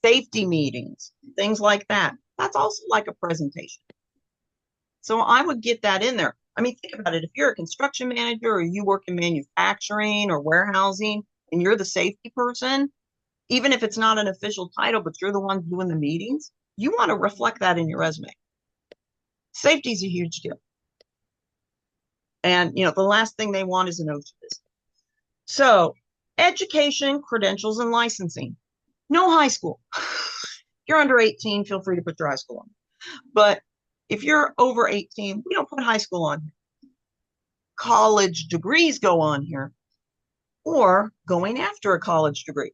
safety meetings, things like that, that's also like a presentation. So I would get that in there. I mean, think about it. If you're a construction manager or you work in manufacturing or warehousing and you're the safety person, even if it's not an official title, but you're the one doing the meetings, you want to reflect that in your resume. Safety is a huge deal. And, the last thing they want is an OSHA. So education, credentials, and licensing. No high school. If you're under 18, feel free to put your high school on. But if you're over 18, we don't put high school on here. College degrees go on here, or going after a college degree.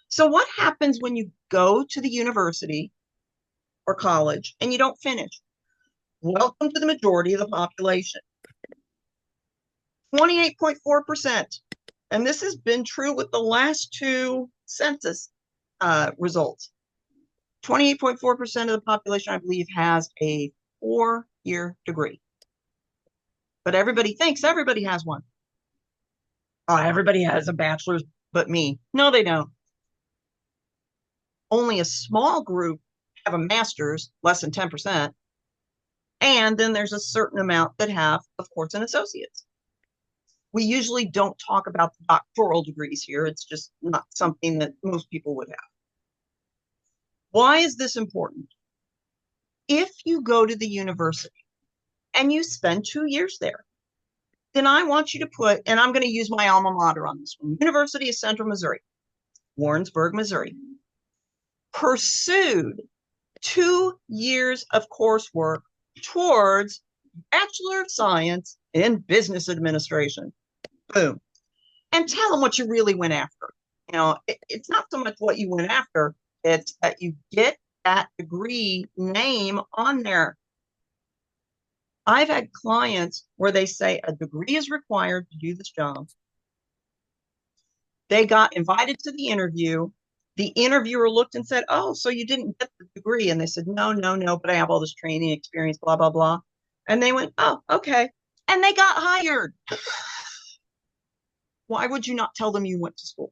So what happens when you go to the university or college and you don't finish? Welcome to the majority of the population. 28.4%. And this has been true with the last two census results. 28.4% of the population, I believe, has a 4-year degree. But everybody thinks everybody has one. Oh, everybody has a bachelor's but me. No, they don't. Only a small group have a master's, less than 10%. And then there's a certain amount that have, of course, an associate's. We usually don't talk about the doctoral degrees here. It's just not something that most people would have. Why is this important? If you go to the university and you spend 2 years there, then I want you to put, and I'm going to use my alma mater on this one, University of Central Missouri, Warrensburg, Missouri, pursued 2 years of coursework towards Bachelor of Science in Business Administration. Boom. And tell them what you really went after. It's not so much what you went after, it's that you get that degree name on there. I've had clients where they say a degree is required to do this job. They got invited to the interview. The interviewer looked and said, "Oh, so you didn't get the degree?" And they said, no, but I have all this training experience, blah, blah, blah. And they went, "Oh, okay." And they got hired. Why would you not tell them you went to school?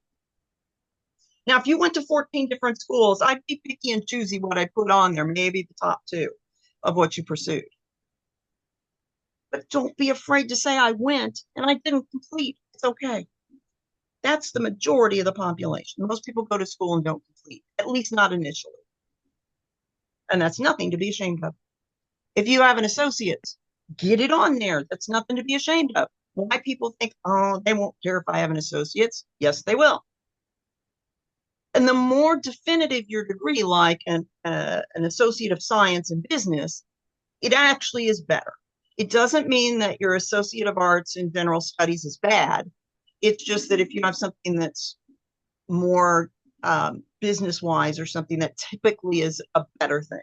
Now, if you went to 14 different schools, I'd be picky and choosy what I put on there, maybe the top 2 of what you pursued. But don't be afraid to say I went and I didn't complete. It's okay. That's the majority of the population. Most people go to school and don't complete, at least not initially. And that's nothing to be ashamed of. If you have an associate's, get it on there. That's nothing to be ashamed of. Why people think, oh, they won't care if I have an associate's? Yes, they will. And the more definitive your degree, like an associate of science in business, it actually is better. It doesn't mean that your Associate of Arts in General Studies is bad. It's just that if you have something that's more business-wise or something that typically is a better thing.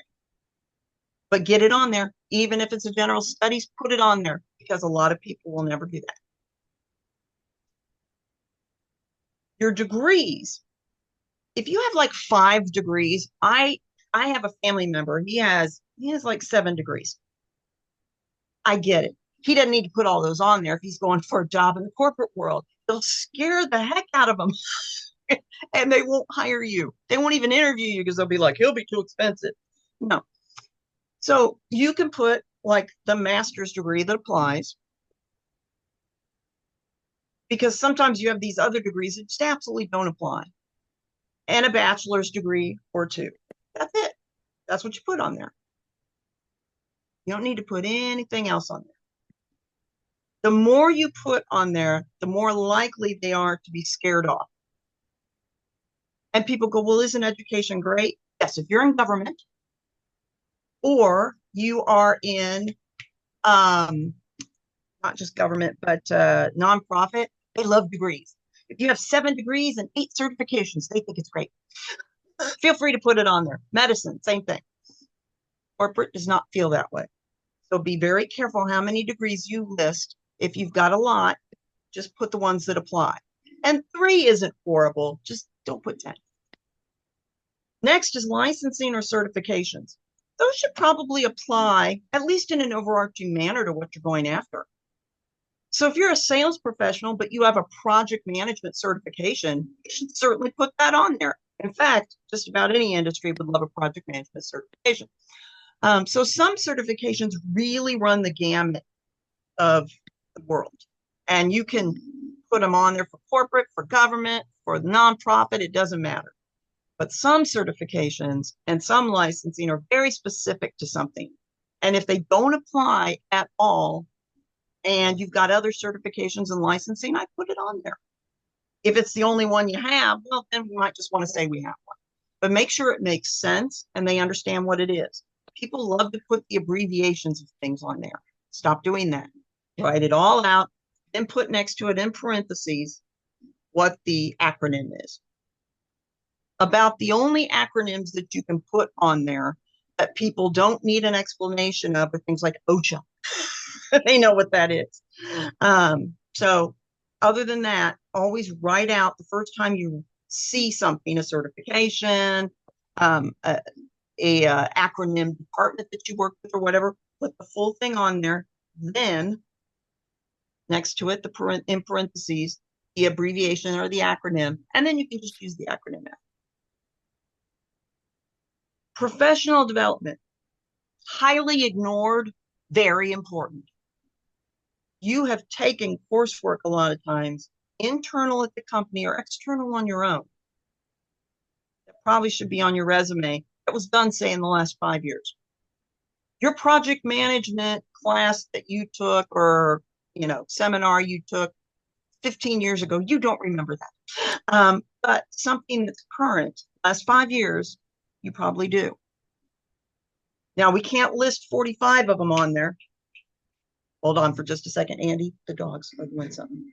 But get it on there. Even if it's a general studies, put it on there because a lot of people will never do that. Your degrees. If you have like 5 degrees, I have a family member. He has like 7 degrees. I get it. He doesn't need to put all those on there if he's going for a job in the corporate world. They'll scare the heck out of him and they won't hire you. They won't even interview you because they'll be like, he'll be too expensive. No. So you can put like the master's degree that applies, because sometimes you have these other degrees that just absolutely don't apply, and a bachelor's degree or 2. That's it. That's what you put on there. You don't need to put anything else on there. The more you put on there, the more likely they are to be scared off. And people go, well, isn't education great? Yes, if you're in government or you are in not just government, but nonprofit, they love degrees. If you have 7 degrees and 8 certifications, they think it's great. Feel free to put it on there. Medicine, same thing. Corporate does not feel that way. So be very careful how many degrees you list. If you've got a lot, just put the ones that apply. And 3 isn't horrible. Just don't put 10. Next is licensing or certifications. Those should probably apply, at least in an overarching manner, to what you're going after. So if you're a sales professional, but you have a project management certification, you should certainly put that on there. In fact, just about any industry would love a project management certification. So some certifications really run the gamut of the world. And you can put them on there for corporate, for government, for the nonprofit, it doesn't matter. But some certifications and some licensing are very specific to something. And if they don't apply at all, and you've got other certifications and licensing, I put it on there. If it's the only one you have, well, then we might just want to say we have one. But make sure it makes sense and they understand what it is. People love to put the abbreviations of things on there. Stop doing that. Write it all out, then put next to it in parentheses what the acronym is. About the only acronyms that you can put on there that people don't need an explanation of are things like OSHA. They know what that is. So other than that, always write out the first time you see something, a certification, acronym department that you work with or whatever, put the full thing on there. Then next to it, in parentheses, the abbreviation or the acronym, and then you can just use the acronym now. Professional development, highly ignored, very important. You have taken coursework a lot of times, internal at the company or external on your own. That probably should be on your resume. That was done, say, in the last 5 years. Your project management class that you took or, seminar you took 15 years ago, you don't remember that. But something that's current, last 5 years, you probably do. Now, we can't list 45 of them on there. Hold on for just a second, Andy. The dogs are doing something.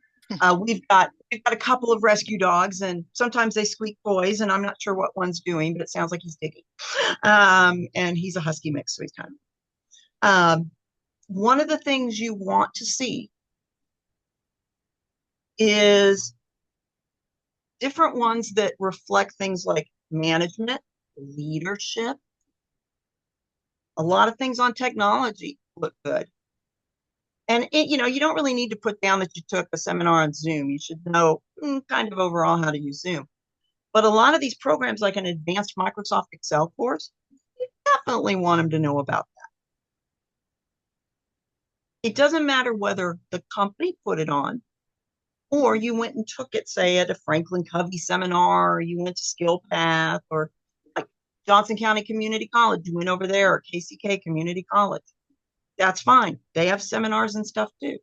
We've got a couple of rescue dogs, and sometimes they squeak toys, and I'm not sure what one's doing, but it sounds like he's digging. And he's a husky mix, so he's kind of. One of the things you want to see is different ones that reflect things like management, leadership. A lot of things on technology look good. And you don't really need to put down that you took a seminar on Zoom. You should know kind of overall how to use Zoom. But a lot of these programs, like an advanced Microsoft Excel course, you definitely want them to know about that. It doesn't matter whether the company put it on or you went and took it, say, at a Franklin Covey seminar, or you went to SkillPath, or like Johnson County Community College, you went over there, or KCK Community College. That's fine. They have seminars and stuff too.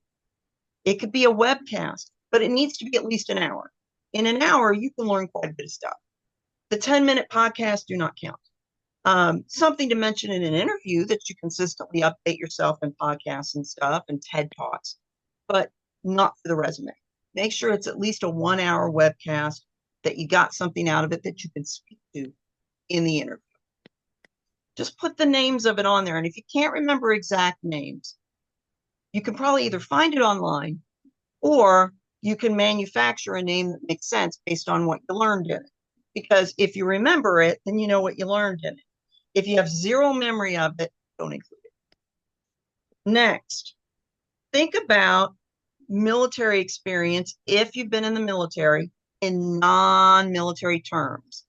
It could be a webcast, but it needs to be at least an hour. In an hour, you can learn quite a bit of stuff. The 10-minute podcasts do not count. Something to mention in an interview that you consistently update yourself in podcasts and stuff and TED Talks, but not for the resume. Make sure it's at least a 1 hour webcast, that you got something out of it that you can speak to in the interview. Just put the names of it on there. And if you can't remember exact names, you can probably either find it online or you can manufacture a name that makes sense based on what you learned in it. Because if you remember it, then you know what you learned in it. If you have zero memory of it, don't include it. Next, think about military experience if you've been in the military in non-military terms.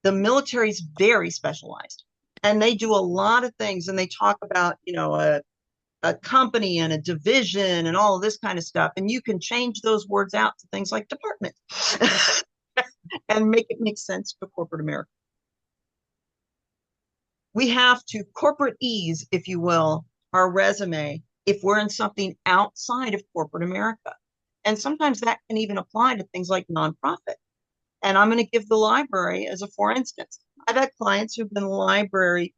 The military is very specialized and they do a lot of things, and they talk about, a company and a division and all of this kind of stuff. And you can change those words out to things like department and make it make sense to corporate America. We have to corporate ease, if you will, our resume if we're in something outside of corporate America. And sometimes that can even apply to things like nonprofit. And I'm going to give the library as a for instance. I've had clients who've been library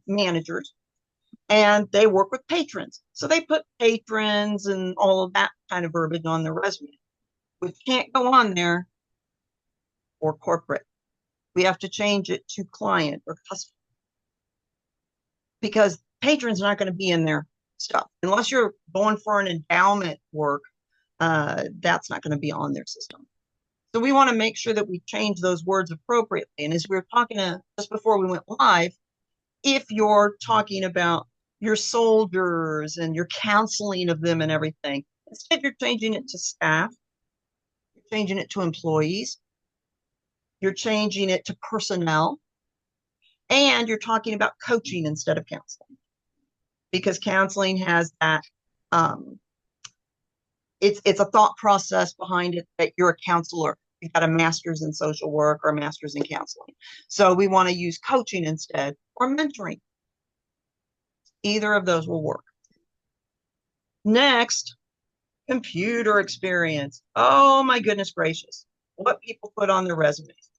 managers, and they work with patrons. So they put patrons and all of that kind of verbiage on their resume, which can't go on there for corporate. We have to change it to client or customer, because patrons are not going to be in their stuff unless you're going for an endowment work. That's not going to be on their system. So we want to make sure that we change those words appropriately. And as we were talking just before we went live, if you're talking about your soldiers and your counseling of them and everything, instead you're changing it to staff, you're changing it to employees, you're changing it to personnel, and you're talking about coaching instead of counseling, because counseling has that it's a thought process behind it that you're a counselor. You've got a master's in social work or a master's in counseling. So we want to use coaching instead, or mentoring. Either of those will work. Next, computer experience. Oh my goodness gracious, what people put on their resumes.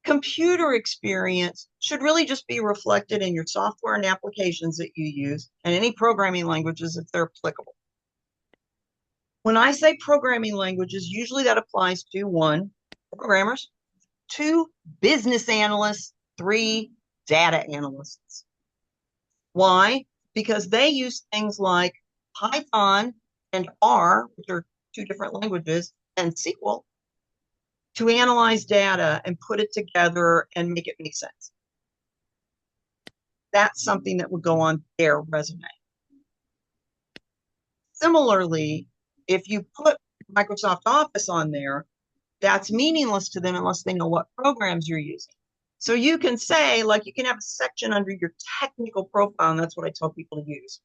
Computer experience should really just be reflected in your software and applications that you use, and any programming languages if they're applicable. When I say programming languages, usually that applies to 1, programmers, 2, business analysts, 3, data analysts. Why? Because they use things like Python and R, which are 2 different languages, and SQL to analyze data and put it together and make it make sense. That's something that would go on their resume. Similarly, if you put Microsoft Office on there, that's meaningless to them unless they know what programs you're using. So you can say, like, you can have a section under your technical profile, and that's what I tell people to use,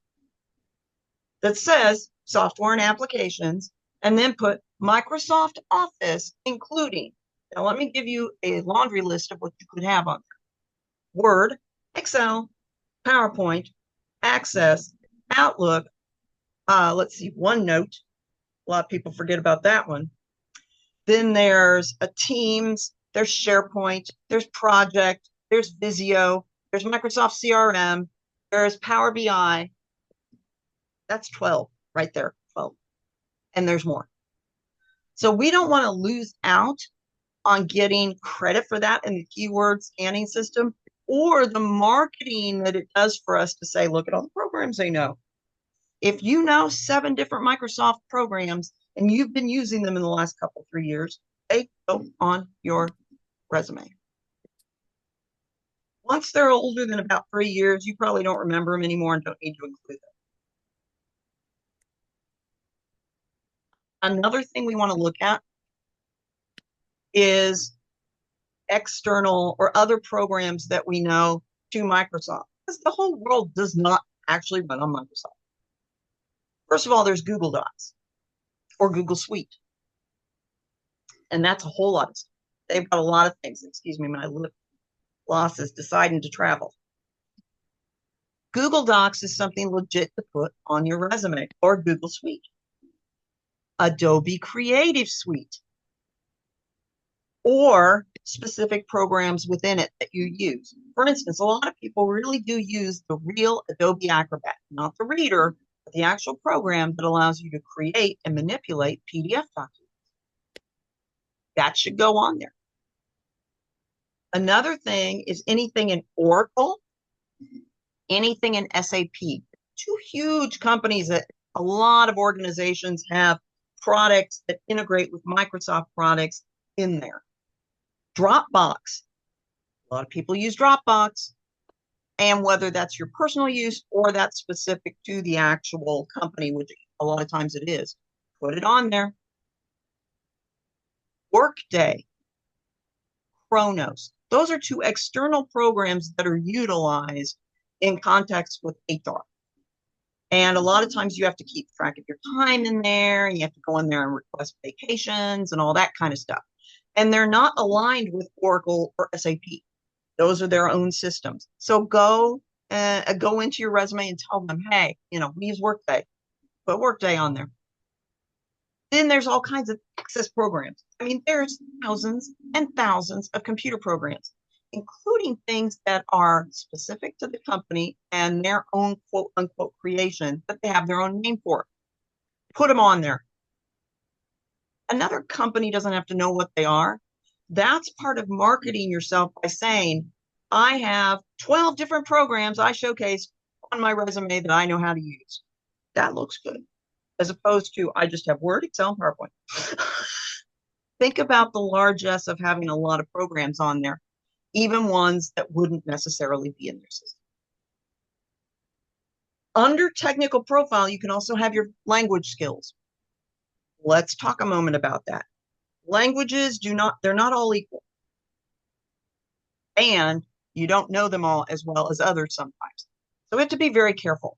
that says software and applications, and then put Microsoft Office, including. Now, let me give you a laundry list of what you could have on there: Word, Excel, PowerPoint, Access, Outlook. Let's see, OneNote. A lot of people forget about that one. Then there's a Teams, there's SharePoint, there's Project, there's Visio, there's Microsoft CRM, there's Power BI. That's 12 right there, 12. And there's more. So we don't want to lose out on getting credit for that in the keyword scanning system, or the marketing that it does for us to say, look at all the programs they know. If you know 7 different Microsoft programs and you've been using them in the last 3 years, they go on your resume. Once they're older than about 3 years, you probably don't remember them anymore and don't need to include them. Another thing we want to look at is external or other programs that we know to Microsoft, because the whole world does not actually run on Microsoft. First of all, there's Google Docs or Google Suite, and that's a whole lot of stuff. They've got a lot of things. Excuse me, my lip gloss is deciding to travel. Google Docs is something legit to put on your resume, or Google Suite. Adobe Creative Suite. or specific programs within it that you use. For instance, a lot of people really do use the real Adobe Acrobat, not the reader, but the actual program that allows you to create and manipulate PDF documents. That should go on there. Another thing is anything in Oracle, anything in SAP. Two huge companies that a lot of organizations have products that integrate with Microsoft products in there. Dropbox. A lot of people use Dropbox. And whether that's your personal use or that's specific to the actual company, which a lot of times it is, put it on there. Workday, Kronos. Those are two external programs that are utilized in context with HR. And a lot of times you have to keep track of your time in there. You have to go in there and request vacations and all that kind of stuff. And they're not aligned with Oracle or SAP. Those are their own systems. So go into your resume and tell them, hey, we use Workday. Put Workday on there. Then there's all kinds of access programs. I mean, there's thousands and thousands of computer programs, including things that are specific to the company and their own quote unquote creation that they have their own name for. Put them on there. Another company doesn't have to know what they are. That's part of marketing yourself by saying, I have 12 different programs I showcase on my resume that I know how to use. That looks good. As opposed to, I just have Word, Excel, and PowerPoint. Think about the largesse of having a lot of programs on there, even ones that wouldn't necessarily be in their system. Under technical profile, you can also have your language skills. Let's talk a moment about that. Languages they're not all equal. And you don't know them all as well as others sometimes. So we have to be very careful.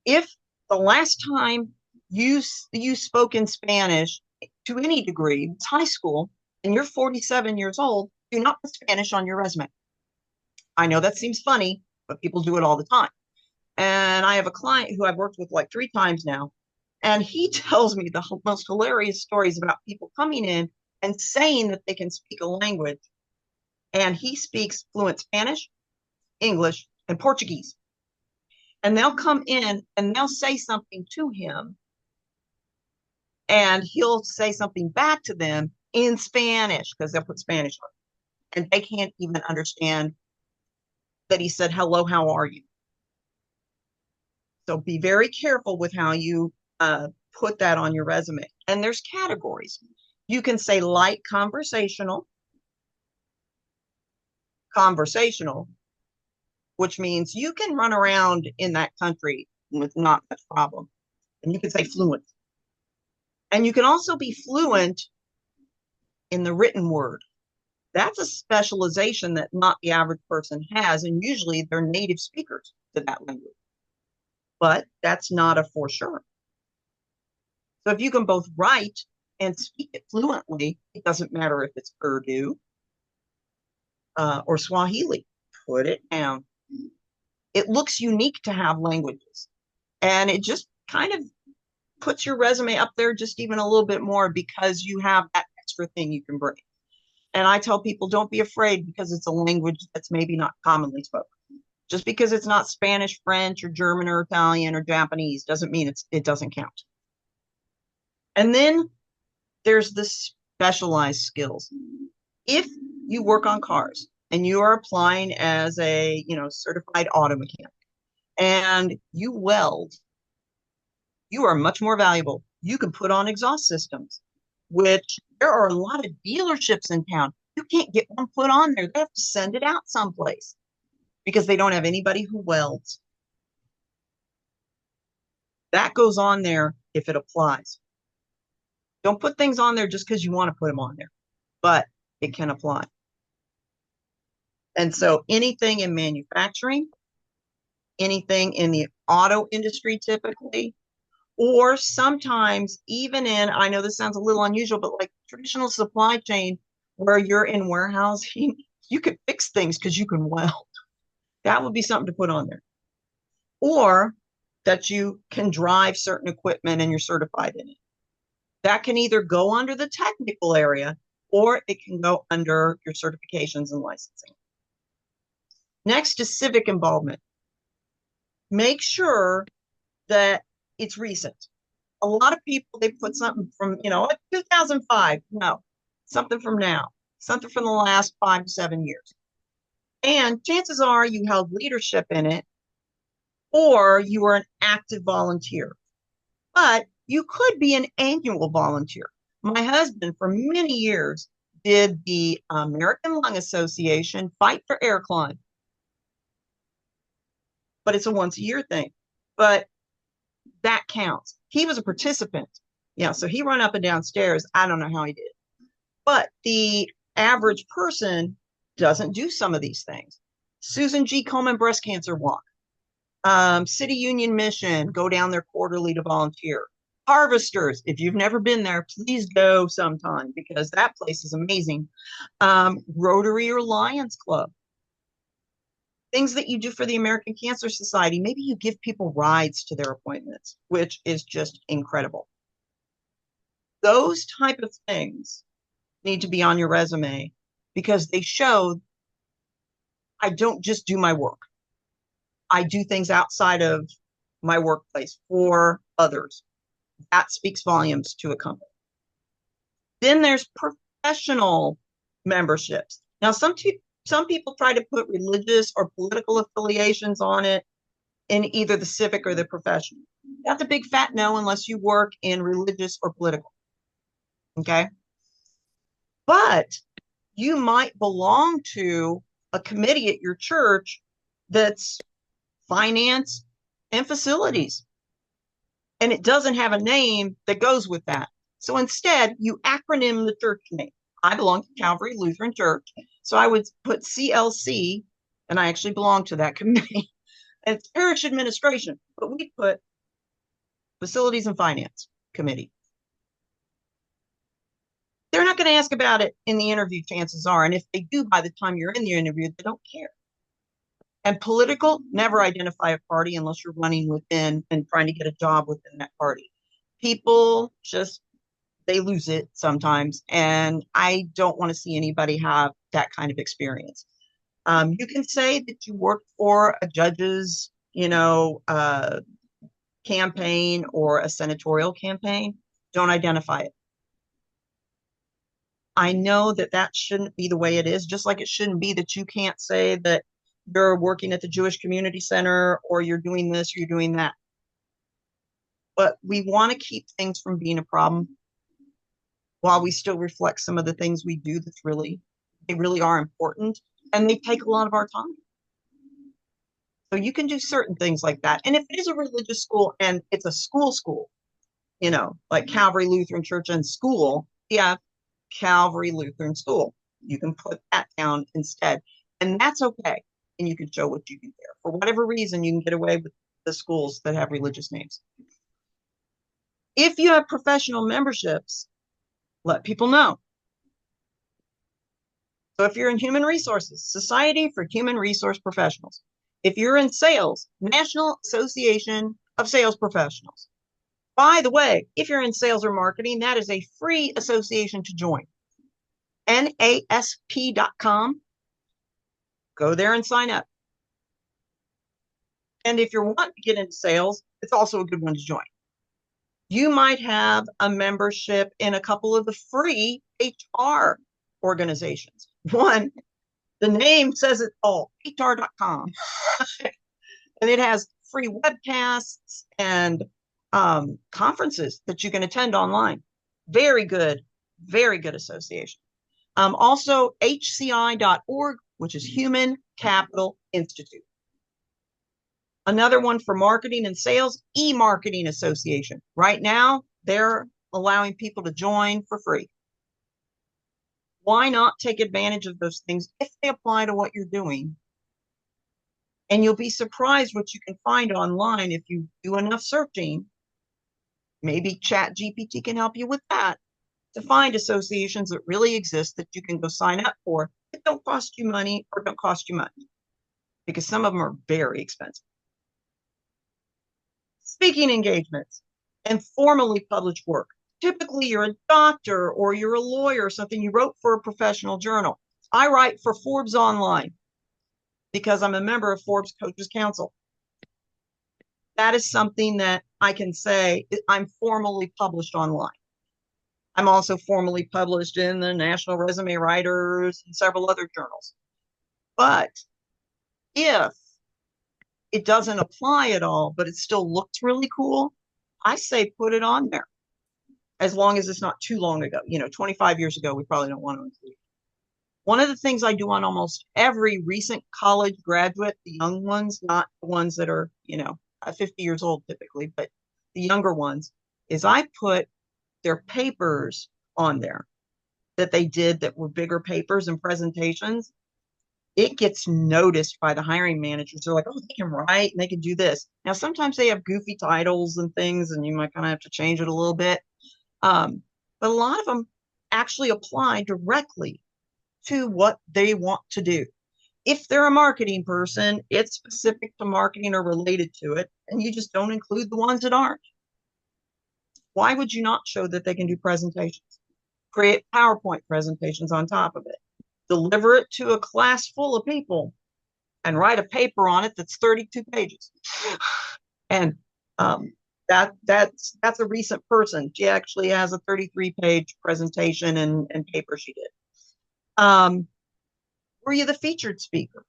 If the last time you spoke in Spanish to any degree, it's high school, and you're 47 years old, do not put Spanish on your resume. I know that seems funny, but people do it all the time. And I have a client who I've worked with like 3 times now, and he tells me the most hilarious stories about people coming in and saying that they can speak a language, and he speaks fluent Spanish, English, and Portuguese. And they'll come in and they'll say something to him, and he'll say something back to them in Spanish because they'll put Spanish on it. And they can't even understand that he said, hello, how are you? So be very careful with how you put that on your resume. And there's categories. You can say light conversational, which means you can run around in that country with not much problem. And you can say fluent. And you can also be fluent in the written word. That's a specialization that not the average person has, and usually they're native speakers to that language. But that's not a for sure. So if you can both write and speak it fluently, it doesn't matter if it's Urdu or Swahili. Put it down. It looks unique to have languages, and it just kind of puts your resume up there just even a little bit more because you have that extra thing you can bring. And I tell people, don't be afraid because it's a language that's maybe not commonly spoken. Just because it's not Spanish, French, or German, or Italian, or Japanese doesn't mean it doesn't count. And then there's the specialized skills. If you work on cars and you are applying as a certified auto mechanic and you weld, you are much more valuable. You can put on exhaust systems, which there are a lot of dealerships in town. You can't get one put on there. They have to send it out someplace because they don't have anybody who welds. That goes on there if it applies. Don't put things on there just because you want to put them on there, but it can apply. And so anything in manufacturing, anything in the auto industry typically, or sometimes even in, I know this sounds a little unusual, but like traditional supply chain where you're in warehousing, you could fix things because you can weld. That would be something to put on there. Or that you can drive certain equipment and you're certified in it. That can either go under the technical area or it can go under your certifications and licensing. Next is civic involvement. Make sure that it's recent. A lot of people, they put something from, 2005. No, something from now, something from the last 5 to 7 years. And chances are you held leadership in it, or you were an active volunteer. But you could be an annual volunteer. My husband, for many years, did the American Lung Association Fight for Air Climb. But it's a once a year thing. But that counts. He was a participant. Yeah, so he ran up and down stairs. I don't know how he did. But the average person doesn't do some of these things. Susan G. Komen Breast Cancer Walk. City Union Mission, go down there quarterly to volunteer. Harvesters, if you've never been there, please go sometime because that place is amazing. Rotary or Lions Club. Things that you do for the American Cancer Society. Maybe you give people rides to their appointments, which is just incredible. Those type of things need to be on your resume because they show I don't just do my work. I do things outside of my workplace for others. That speaks volumes to a company. Then there's professional memberships. Now, some people try to put religious or political affiliations on it in either the civic or the professional. That's a big fat no unless you work in religious or political. Okay? But you might belong to a committee at your church that's finance and facilities. And it doesn't have a name that goes with that. So instead, you acronym the church name. I belong to Calvary Lutheran Church. So I would put CLC, and I actually belong to that committee. And it's parish administration, but we put facilities and finance committee. They're not going to ask about it in the interview, chances are. And if they do, by the time you're in the interview, they don't care. And political, never identify a party unless you're running within and trying to get a job within that party. People just, they lose it sometimes. And I don't want to see anybody have that kind of experience. You can say that you worked for a judge's, campaign or a senatorial campaign. Don't identify it. I know that that shouldn't be the way it is, just like it shouldn't be that you can't say that you're working at the Jewish Community Center or you're doing this or you're doing that. But we want to keep things from being a problem while we still reflect some of the things we do they really are important and they take a lot of our time. So you can do certain things like that. And if it is a religious school and it's a school, like Calvary Lutheran Church and school, yeah, Calvary Lutheran School. You can put that down instead. And that's okay. And you can show what you do there. For whatever reason, you can get away with the schools that have religious names. If you have professional memberships, let people know. So if you're in human resources, Society for Human Resource Professionals. If you're in sales, National Association of Sales Professionals. By the way, if you're in sales or marketing, that is a free association to join. NASP.com. Go there and sign up. And if you're wanting to get into sales, it's also a good one to join. You might have a membership in a couple of the free HR organizations. One, the name says it all, HR.com. And it has free webcasts and conferences that you can attend online. Very good association. Also, HCI.org, which is Human Capital Institute. Another one for marketing and sales, eMarketing Association. Right now, they're allowing people to join for free. Why not take advantage of those things if they apply to what you're doing? And you'll be surprised what you can find online if you do enough searching. Maybe ChatGPT can help you with that, to find associations that really exist that you can go sign up for that don't cost you money or don't cost you much, because some of them are very expensive. Speaking engagements and formally published work. Typically, you're a doctor or you're a lawyer or something. You wrote for a professional journal. I write for Forbes Online because I'm a member of Forbes Coaches Council. That is something that I can say I'm formally published online. I'm also formally published in the National Resume Writers and several other journals. But if it doesn't apply at all, but it still looks really cool, I say put it on there. As long as it's not too long ago. 25 years ago, we probably don't want to include it. One of the things I do on almost every recent college graduate, the young ones, not the ones that are, 50 years old typically, but the younger ones, is I put their papers on there that they did that were bigger papers and presentations. It gets noticed by the hiring managers. They're like, oh, they can write and they can do this. Now, sometimes they have goofy titles and things, and you might kind of have to change it a little bit. But a lot of them actually apply directly to what they want to do. If they're a marketing person, it's specific to marketing or related to it, and you just don't include the ones that aren't. Why would you not show that they can do presentations? Create PowerPoint presentations on top of it. Deliver it to a class full of people and write a paper on it that's 32 pages. And that's a recent person. She actually has a 33-page presentation and paper she did. Were you the featured speaker?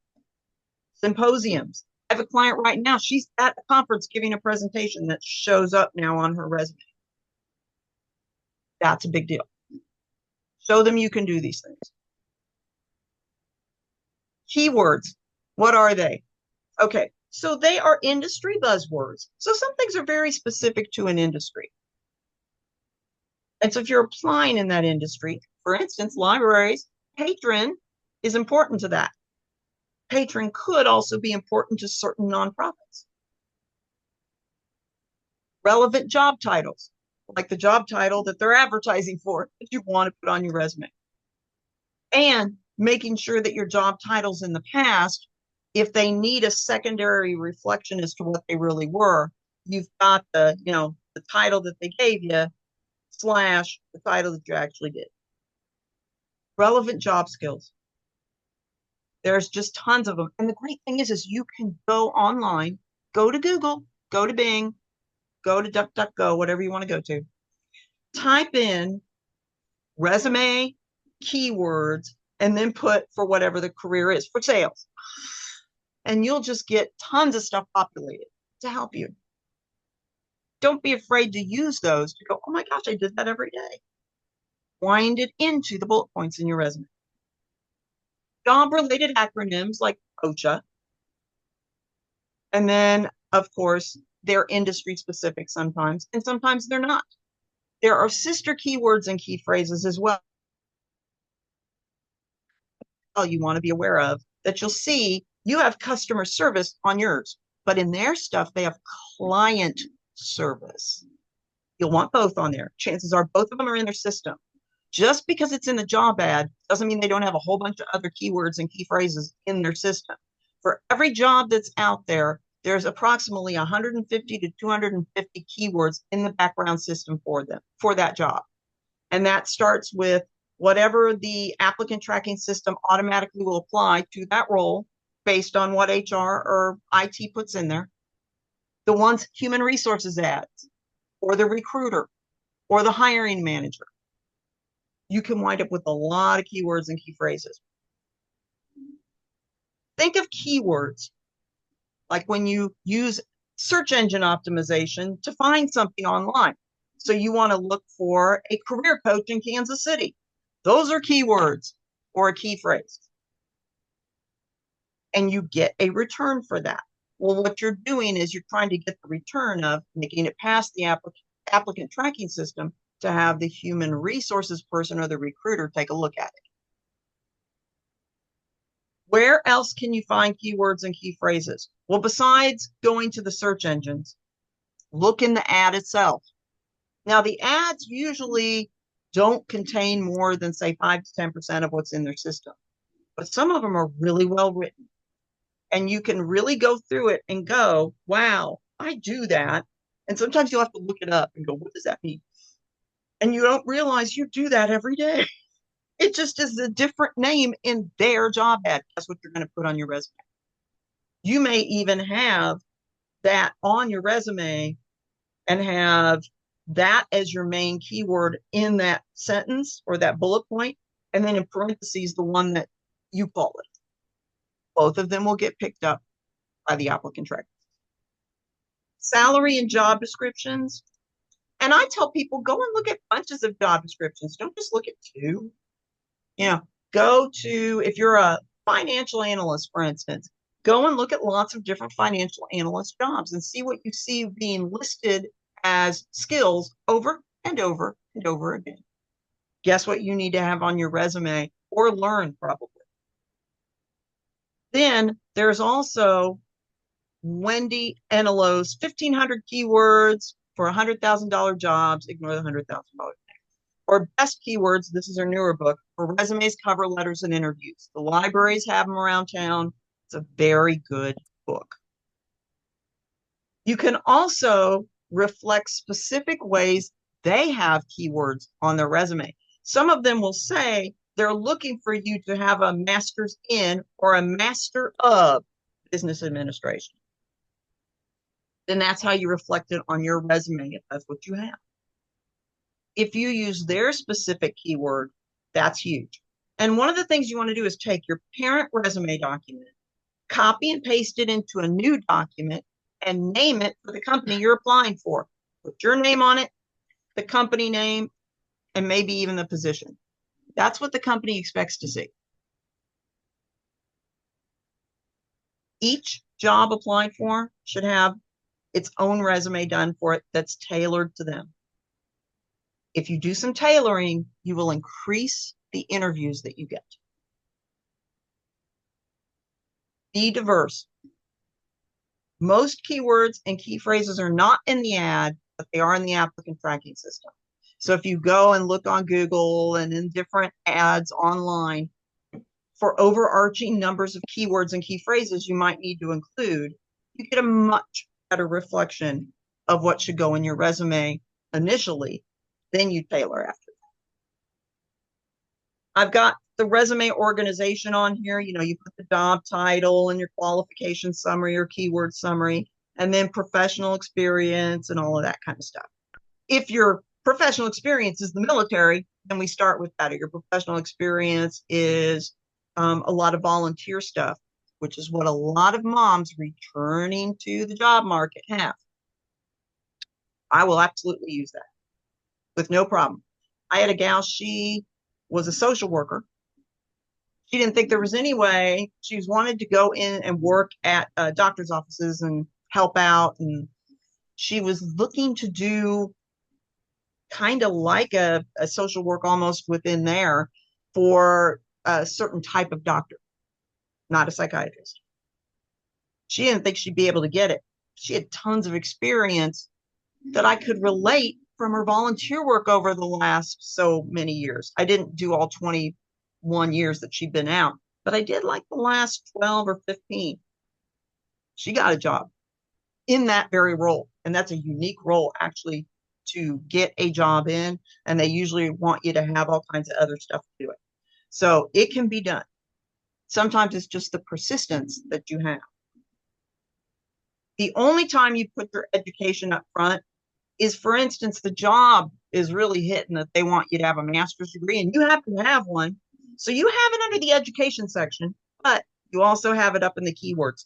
Symposiums. I have a client right now. She's at a conference giving a presentation that shows up now on her resume. That's a big deal. Show them you can do these things. Keywords. What are they? Okay, so they are industry buzzwords. So some things are very specific to an industry. And so if you're applying in that industry, for instance, libraries, patron is important to that. Patron could also be important to certain nonprofits. Relevant job titles, like the job title that they're advertising for that you want to put on your resume. And making sure that your job titles in the past, if they need a secondary reflection as to what they really were, you've got the title that they gave you / the title that you actually did. Relevant job skills. There's just tons of them. And the great thing is you can go online, go to Google, go to Bing, go to DuckDuckGo, whatever you want to go to. Type in resume, keywords, and then put for whatever the career is, for sales. And you'll just get tons of stuff populated to help you. Don't be afraid to use those to go, oh my gosh, I did that every day. Wind it into the bullet points in your resume. Job-related acronyms like OSHA. And then, of course, they're industry-specific sometimes, and sometimes they're not. There are sister keywords and key phrases as well you want to be aware of that you'll see. You have customer service on yours, but in their stuff, they have client service. You'll want both on there. Chances are both of them are in their system. Just because it's in the job ad doesn't mean they don't have a whole bunch of other keywords and key phrases in their system. For every job that's out there, there's approximately 150 to 250 keywords in the background system for that job. And that starts with whatever the applicant tracking system automatically will apply to that role based on what HR or IT puts in there. The ones human resources adds, or the recruiter, or the hiring manager. You can wind up with a lot of keywords and key phrases. Think of keywords like when you use search engine optimization to find something online. So you want to look for a career coach in Kansas City. Those are keywords or a key phrase. And you get a return for that. Well, what you're doing is you're trying to get the return of making it past the applicant tracking system to have the human resources person or the recruiter take a look at it. Where else can you find keywords and key phrases? Well, besides going to the search engines, look in the ad itself. Now, the ads usually don't contain more than, say, 5 to 10% of what's in their system, but some of them are really well written. And you can really go through it and go, wow, I do that. And sometimes you'll have to look it up and go, what does that mean? And you don't realize you do that every day. It just is a different name in their job ad. That's what you're going to put on your resume. You may even have that on your resume and have that as your main keyword in that sentence or that bullet point, and then in parentheses, the one that you call it. Both of them will get picked up by the applicant tracker. Salary and job descriptions. And I tell people, go and look at bunches of job descriptions. Don't just look at two. Go to, if you're a financial analyst, for instance, go and look at lots of different financial analyst jobs and see what you see being listed as skills over and over and over again. Guess what you need to have on your resume or learn probably. Then there's also Wendy Enelow's 1,500 keywords for $100,000 jobs. Ignore the $100,000. Or best keywords. This is her newer book for resumes, cover letters, and interviews. The libraries have them around town. It's a very good book. You can also reflect specific ways they have keywords on their resume. Some of them will say they're looking for you to have a master's in or a master of business administration. Then that's how you reflect it on your resume if that's what you have. If you use their specific keyword, that's huge. And one of the things you want to do is take your parent resume document, copy and paste it into a new document, and name it for the company you're applying for. Put your name on it, the company name, and maybe even the position. That's what the company expects to see. Each job applied for should have its own resume done for it that's tailored to them. If you do some tailoring, you will increase the interviews that you get. Be diverse. Most keywords and key phrases are not in the ad, but they are in the applicant tracking system. So if you go and look on Google and in different ads online for overarching numbers of keywords and key phrases you might need to include, you get a much better reflection of what should go in your resume initially. Then you tailor after that. I've got the resume organization on here. You put the job title and your qualification summary or keyword summary, and then professional experience and all of that kind of stuff. If your professional experience is the military, then we start with that. Or your professional experience is a lot of volunteer stuff, which is what a lot of moms returning to the job market have. I will absolutely use that with no problem. I had a gal, she was a social worker. She didn't think there was any way. She wanted to go in and work at doctor's offices and help out. And she was looking to do kind of like a social work almost within there for a certain type of doctor, not a psychiatrist. She didn't think she'd be able to get it. She had tons of experience that I could relate from her volunteer work over the last so many years. I didn't do all 21 years that she'd been out, but I did like the last 12 or 15. She got a job in that very role. And that's a unique role actually to get a job in. And they usually want you to have all kinds of other stuff to do it. So it can be done. Sometimes it's just the persistence that you have. The only time you put your education up front is, for instance, the job is really hitting that they want you to have a master's degree and you happen to have one. So you have it under the education section, but you also have it up in the keywords.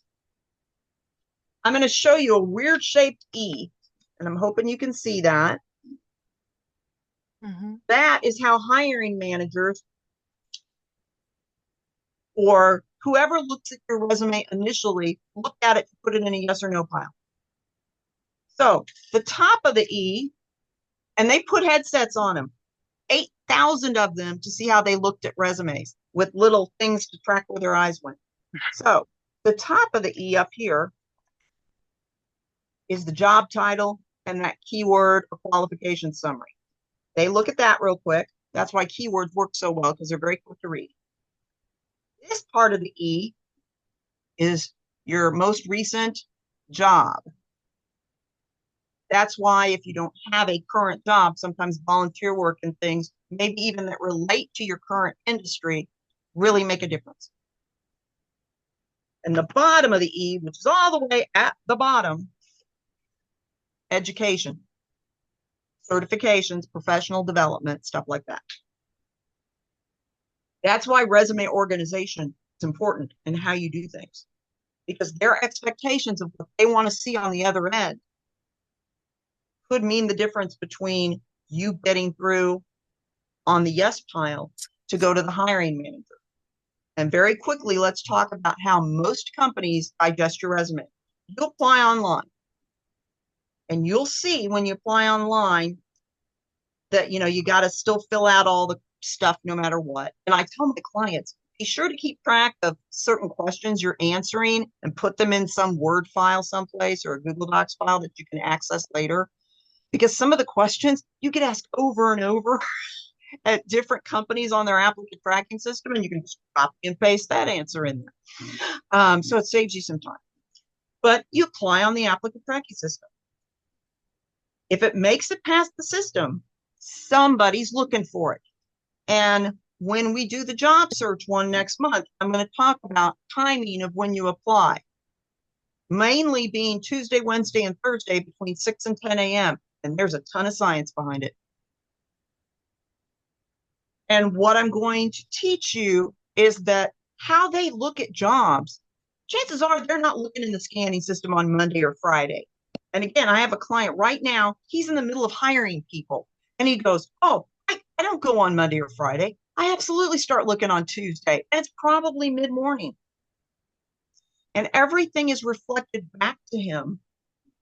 I'm going to show you a weird shaped E, and I'm hoping you can see that. Mm-hmm. That is how hiring managers or whoever looks at your resume initially look at it to put it in a yes or no pile. So the top of the E, and they put headsets on them, 8,000 of them, to see how they looked at resumes with little things to track where their eyes went. So the top of the E up here is the job title and that keyword or qualification summary. They look at that real quick. That's why keywords work so well, because they're very quick to read. This part of the E is your most recent job. That's why if you don't have a current job, sometimes volunteer work and things, maybe even that relate to your current industry, really make a difference. And the bottom of the E, which is all the way at the bottom, education, certifications, professional development, stuff like that. That's why resume organization is important in how you do things, because their expectations of what they want to see on the other end could mean the difference between you getting through on the yes pile to go to the hiring manager. And very quickly, let's talk about how most companies digest your resume. You apply online, and you'll see when you apply online that you got to still fill out all the stuff no matter what. And I tell my clients, be sure to keep track of certain questions you're answering and put them in some Word file someplace or a Google Docs file that you can access later. Because some of the questions you get asked over and over at different companies on their applicant tracking system, and you can just copy and paste that answer in there. So it saves you some time. But you apply on the applicant tracking system. If it makes it past the system, somebody's looking for it. And when we do the job search one next month, I'm going to talk about timing of when you apply, mainly being Tuesday, Wednesday, and Thursday between 6 and 10 a.m. And there's a ton of science behind it. And what I'm going to teach you is that how they look at jobs, chances are they're not looking in the scanning system on Monday or Friday. And again, I have a client right now, he's in the middle of hiring people. And he goes, oh, I don't go on Monday or Friday. I absolutely start looking on Tuesday. And it's probably mid-morning. And everything is reflected back to him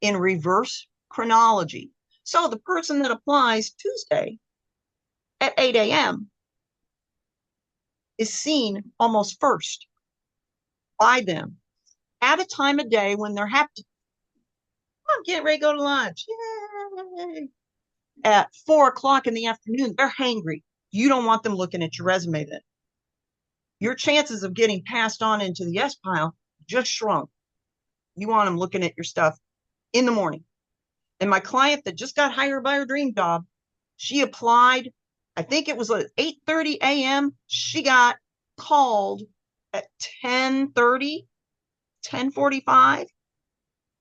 in reverse chronology. So the person that applies Tuesday at 8 a.m. is seen almost first by them at a time of day when they're happy. I'm getting ready to go to lunch. Yay. At 4 o'clock in the afternoon, they're hangry. You don't want them looking at your resume then. Your chances of getting passed on into the yes pile just shrunk. You want them looking at your stuff in the morning. And my client that just got hired by her dream job, she applied, I think it was at 8:30 a.m. She got called at 10:30, 10:45.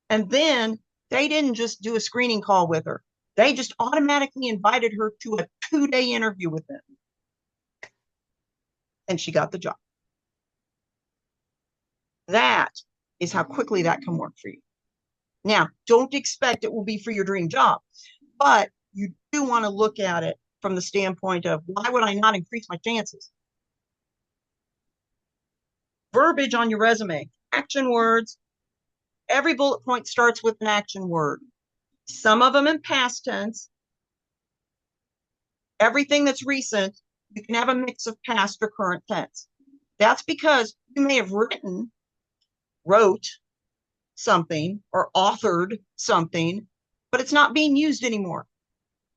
And then they didn't just do a screening call with her. They just automatically invited her to a 2-day interview with them. And she got the job. That is how quickly that can work for you. Now, don't expect it will be for your dream job, but you do want to look at it from the standpoint of, why would I not increase my chances? Verbiage on your resume, action words. Every bullet point starts with an action word. Some of them in past tense. Everything that's recent, you can have a mix of past or current tense. That's because you may have wrote something or authored something, but it's not being used anymore.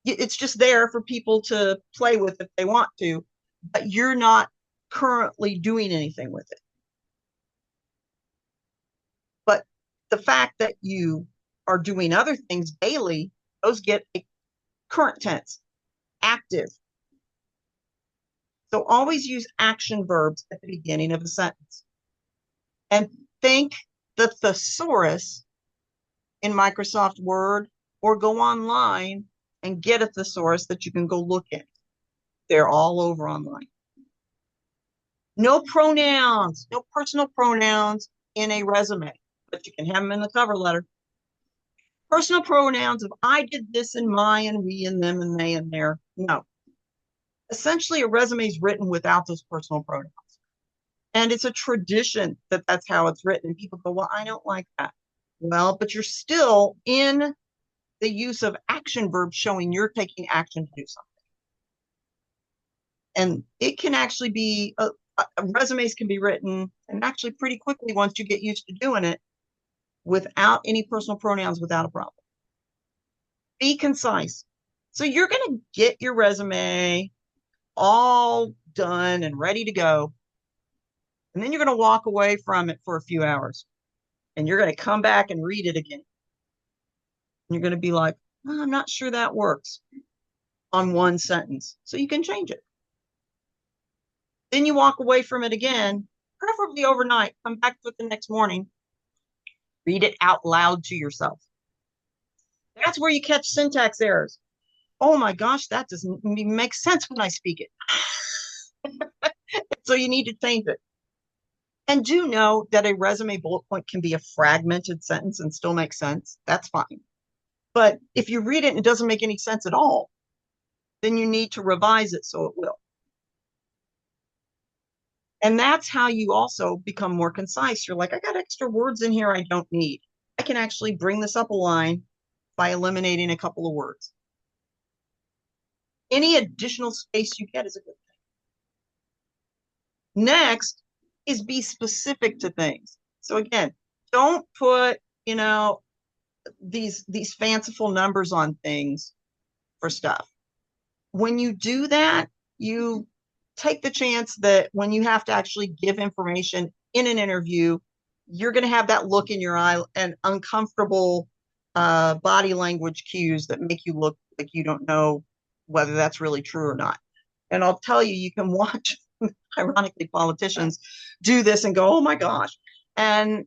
It's just there for people to play with if they want to, but you're not currently doing anything with it. But the fact that you are doing other things daily, those get a current tense, active. So always use action verbs at the beginning of a sentence. And think the thesaurus in Microsoft Word, or go online and get a thesaurus that you can go look at. They're all over online. No pronouns, no personal pronouns in a resume, but you can have them in the cover letter. Personal pronouns of I did this and my and we and them and they and their. No. Essentially, a resume is written without those personal pronouns. And it's a tradition that that's how it's written. And people go, well, I don't like that. Well, but you're still in the use of action verbs showing you're taking action to do something. And it can actually be, resumes can be written, and actually pretty quickly once you get used to doing it, without any personal pronouns, without a problem. Be concise. So you're going to get your resume all done and ready to go. And then you're going to walk away from it for a few hours. And you're going to come back and read it again. You're going to be like, oh, I'm not sure that works on one sentence. So you can change it. Then you walk away from it again, preferably overnight, come back to it the next morning, read it out loud to yourself. That's where you catch syntax errors. Oh my gosh, that doesn't even make sense when I speak it. So you need to change it. And do know that a resume bullet point can be a fragmented sentence and still make sense. That's fine. But if you read it and it doesn't make any sense at all, then you need to revise it so it will. And that's how you also become more concise. You're like, I got extra words in here I don't need. I can actually bring this up a line by eliminating a couple of words. Any additional space you get is a good thing. Next is be specific to things. So again, don't put, these fanciful numbers on things for stuff. When you do that, you take the chance that when you have to actually give information in an interview, you're going to have that look in your eye and uncomfortable body language cues that make you look like you don't know whether that's really true or not. And I'll tell you, you can watch, ironically, politicians do this and go, oh my gosh, and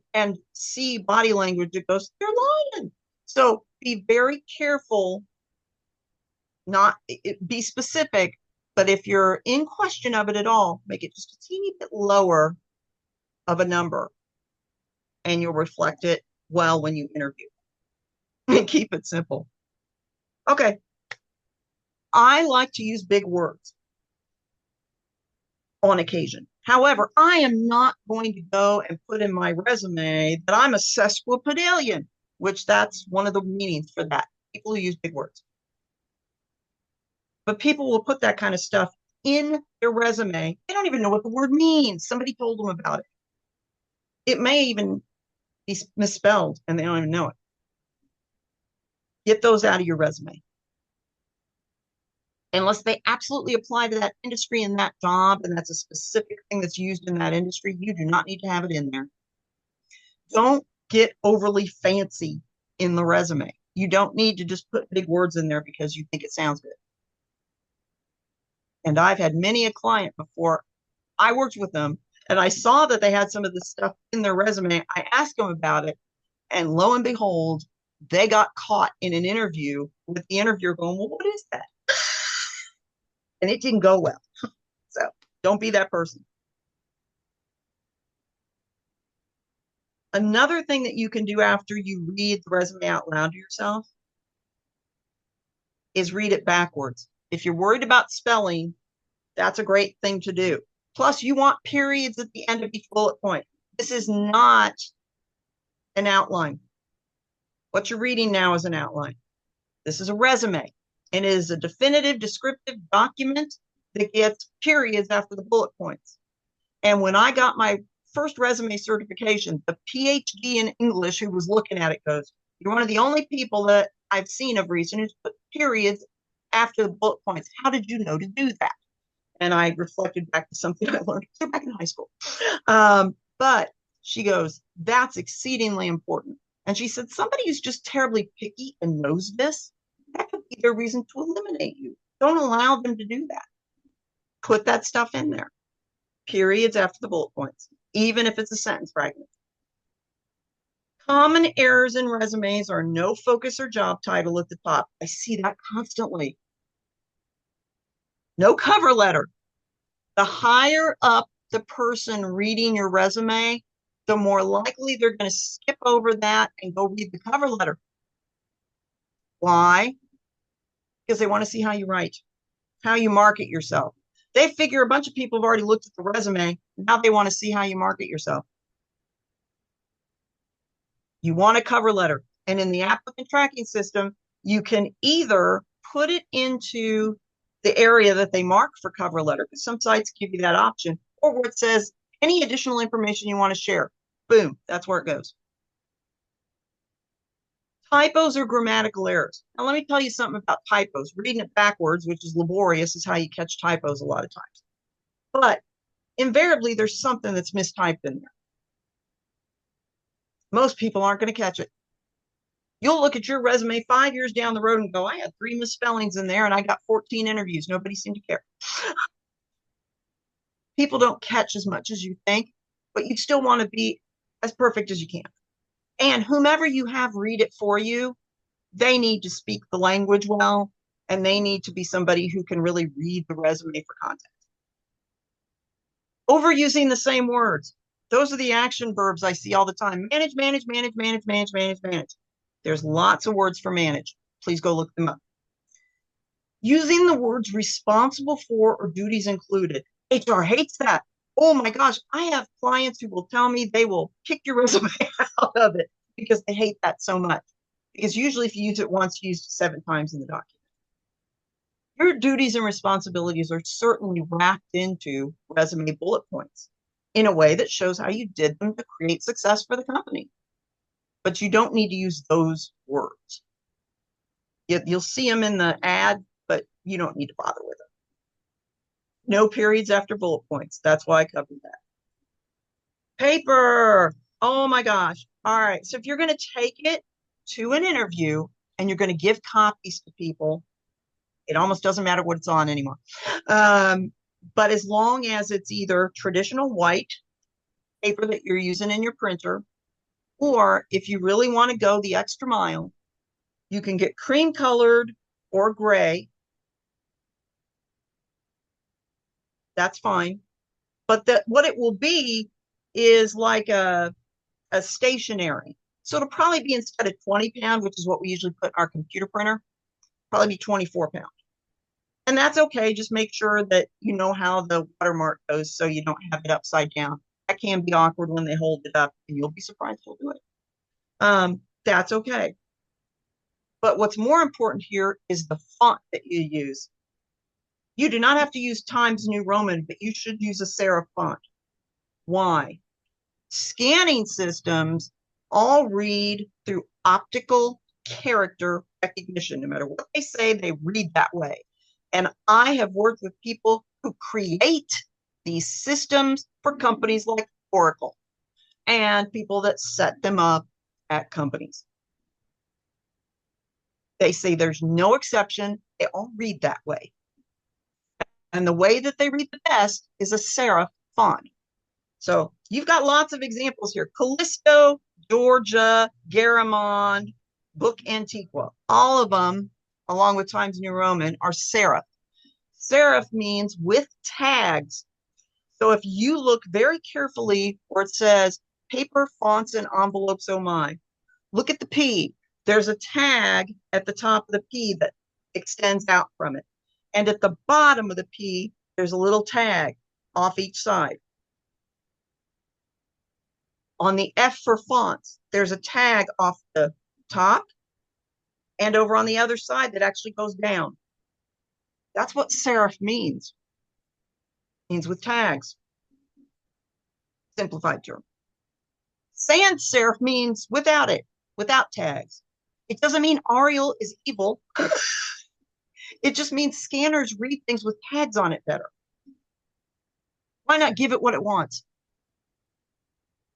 see body language that goes, they're lying. So be very careful, be specific, but if you're in question of it at all, make it just a teeny bit lower of a number, and you'll reflect it well when you interview. And keep it simple. Okay. I like to use big words on occasion. However, I am not going to go and put in my resume that I'm a sesquipedalian, which that's one of the meanings for that. People who use big words. But people will put that kind of stuff in their resume. They don't even know what the word means. Somebody told them about it. It may even be misspelled and they don't even know it. Get those out of your resume. Unless they absolutely apply to that industry and that job, and that's a specific thing that's used in that industry, you do not need to have it in there. Don't get overly fancy in the resume. You don't need to just put big words in there because you think it sounds good. And I've had many a client before I worked with them and I saw that they had some of this stuff in their resume. I asked them about it, and lo and behold, they got caught in an interview with the interviewer going, well, what is that? And it didn't go well. So don't be that person. Another thing that you can do after you read the resume out loud to yourself is read it backwards. If you're worried about spelling, that's a great thing to do. Plus, you want periods at the end of each bullet point. This is not an outline. What you're reading now is an outline. This is a resume. And it is a definitive, descriptive document that gets periods after the bullet points. And when I got my first resume certification, the PhD in English who was looking at it goes, you're one of the only people that I've seen of recent who's put periods after the bullet points. How did you know to do that? And I reflected back to something I learned back in high school. But she goes, that's exceedingly important. And she said, somebody who's just terribly picky and knows this, that could be their reason to eliminate you. Don't allow them to do that. Put that stuff in there. Periods after the bullet points, even if it's a sentence fragment. Common errors in resumes are no focus or job title at the top. I see that constantly. No cover letter. The higher up the person reading your resume, the more likely they're going to skip over that and go read the cover letter. Why? Because they want to see how you write, how you market yourself. They figure a bunch of people have already looked at the resume. Now they want to see how you market yourself. You want a cover letter. And in the applicant tracking system, you can either put it into the area that they mark for cover letter, because some sites give you that option, or where it says any additional information you want to share. Boom, that's where it goes. Typos or grammatical errors. Now, let me tell you something about typos. Reading it backwards, which is laborious, is how you catch typos a lot of times. But invariably, there's something that's mistyped in there. Most people aren't going to catch it. You'll look at your resume 5 years down the road and go, I had 3 misspellings in there and I got 14 interviews. Nobody seemed to care. People don't catch as much as you think, but you still want to be as perfect as you can. And whomever you have read it for you, they need to speak the language well, and they need to be somebody who can really read the resume for context. Overusing the same words. Those are the action verbs I see all the time. Manage, manage, manage, manage, manage, manage, manage. There's lots of words for manage. Please go look them up. Using the words responsible for or duties included. HR hates that. Oh my gosh, I have clients who will tell me they will kick your resume out of it because they hate that so much. Because usually if you use it once, you use it 7 times in the document. Your duties and responsibilities are certainly wrapped into resume bullet points in a way that shows how you did them to create success for the company. But you don't need to use those words. You'll see them in the ad, but you don't need to bother with them. No periods after bullet points. That's why I covered that. Paper. Oh my gosh. All right. So if you're going to take it to an interview and you're going to give copies to people, it almost doesn't matter what it's on anymore. But as long as it's either traditional white paper that you're using in your printer, or if you really want to go the extra mile, you can get cream colored or gray. That's fine. But what it will be is like a stationary. So it'll probably be, instead of 20-pound, which is what we usually put in our computer printer, probably be 24-pound. And that's okay. Just make sure that you know how the watermark goes so you don't have it upside down. That can be awkward when they hold it up, and you'll be surprised they'll do it. That's okay. But what's more important here is the font that you use. You do not have to use Times New Roman, but you should use a serif font. Why? Scanning systems all read through optical character recognition. No matter what they say, they read that way. And I have worked with people who create these systems for companies like Oracle and people that set them up at companies. They say there's no exception. They all read that way. And the way that they read the best is a serif font. So you've got lots of examples here. Callisto, Georgia, Garamond, Book Antiqua. All of them, along with Times New Roman, are serif. Serif means with tags. So if you look very carefully where it says paper, fonts, and envelopes, oh my, look at the P. There's a tag at the top of the P that extends out from it. And at the bottom of the P, there's a little tag off each side. On the F for fonts, there's a tag off the top and over on the other side that actually goes down. That's what serif means. It means with tags. Simplified term. Sans serif means without it, without tags. It doesn't mean Arial is evil. It just means scanners read things with tags on it better. Why not give it what it wants?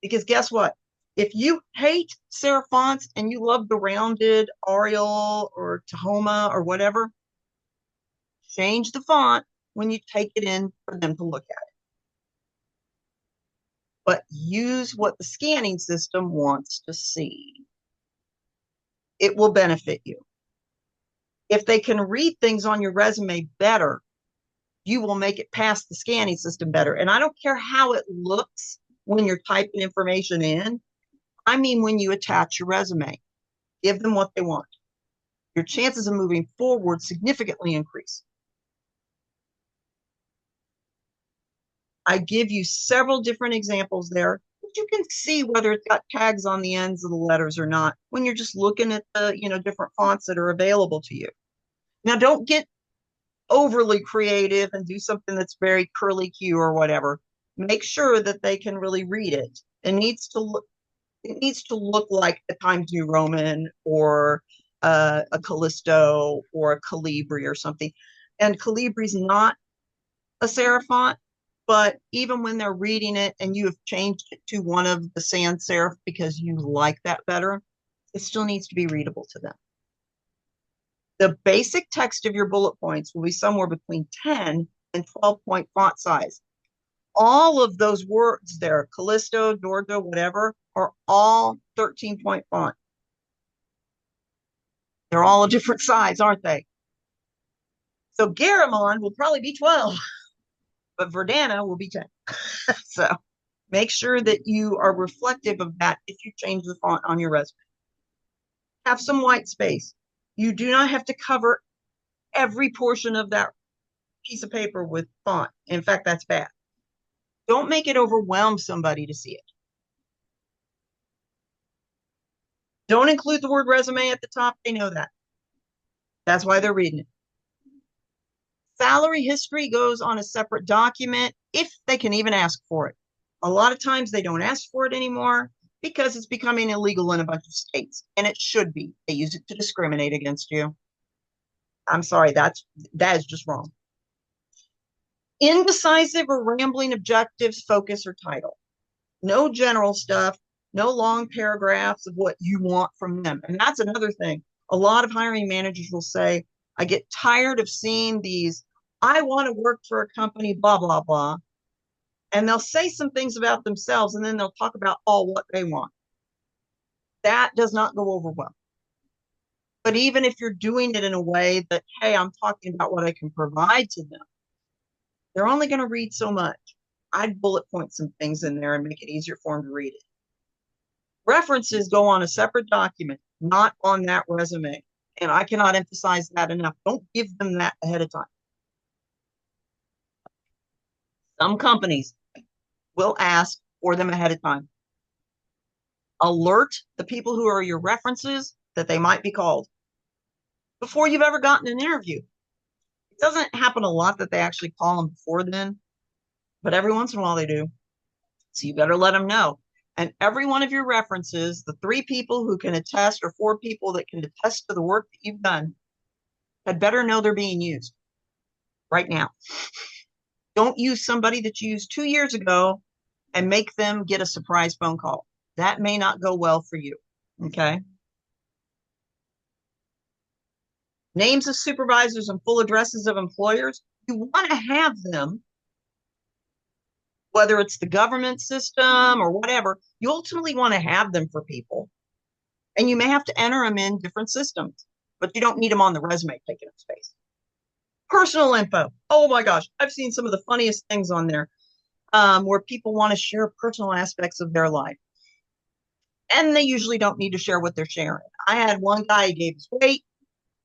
Because guess what? If you hate serif fonts and you love the rounded Arial or Tahoma or whatever, change the font when you take it in for them to look at it. But use what the scanning system wants to see. It will benefit you. If they can read things on your resume better, you will make it past the scanning system better. And I don't care how it looks when you're typing information in. I mean, when you attach your resume, give them what they want. Your chances of moving forward significantly increase. I give you several different examples there. But you can see whether it's got tags on the ends of the letters or not when you're just looking at the different fonts that are available to you. Now, don't get overly creative and do something that's very curly Q or whatever. Make sure that they can really read it. It needs to look like a Times New Roman or a Callisto or a Calibri or something. And Calibri's not a serif font, but even when they're reading it and you have changed it to one of the sans serif because you like that better, It still needs to be readable to them. The basic text of your bullet points will be somewhere between 10 and 12-point font size. All of those words there, Callisto, Georgia, whatever, are all 13-point font. They're all a different size, aren't they? So Garamond will probably be 12, but Verdana will be 10. So make sure that you are reflective of that if you change the font on your resume. Have some white space. You do not have to cover every portion of that piece of paper with font. In fact, that's bad. Don't make it overwhelm somebody to see it. Don't include the word resume at the top. They know that. That's why they're reading it. Salary history goes on a separate document if they can even ask for it. A lot of times they don't ask for it anymore because it's becoming illegal in a bunch of states, and it should be. They use it to discriminate against you. I'm sorry, that is just wrong. Indecisive or rambling objectives, focus, or title. No general stuff, no long paragraphs of what you want from them. And that's another thing. A lot of hiring managers will say, I get tired of seeing these, I want to work for a company, blah, blah, blah. And they'll say some things about themselves, and then they'll talk about all what they want. That does not go over well. But even if you're doing it in a way that, hey, I'm talking about what I can provide to them, they're only going to read so much. I'd bullet point some things in there and make it easier for them to read it. References go on a separate document, not on that resume. And I cannot emphasize that enough. Don't give them that ahead of time. Some companies will ask for them ahead of time. Alert the people who are your references that they might be called before you've ever gotten an interview. It doesn't happen a lot that they actually call them before then, but every once in a while they do. So you better let them know. And every one of your references, the 3 people who can attest or 4 people that can attest to the work that you've done, had better know they're being used right now. Don't use somebody that you used 2 years ago and make them get a surprise phone call. That may not go well for you. Okay. Names of supervisors and full addresses of employers. You want to have them, whether it's the government system or whatever, you ultimately want to have them for people. And you may have to enter them in different systems, but you don't need them on the resume taking up space. Personal info. Oh my gosh, I've seen some of the funniest things on there where people want to share personal aspects of their life. And they usually don't need to share what they're sharing. I had one guy, he gave his weight,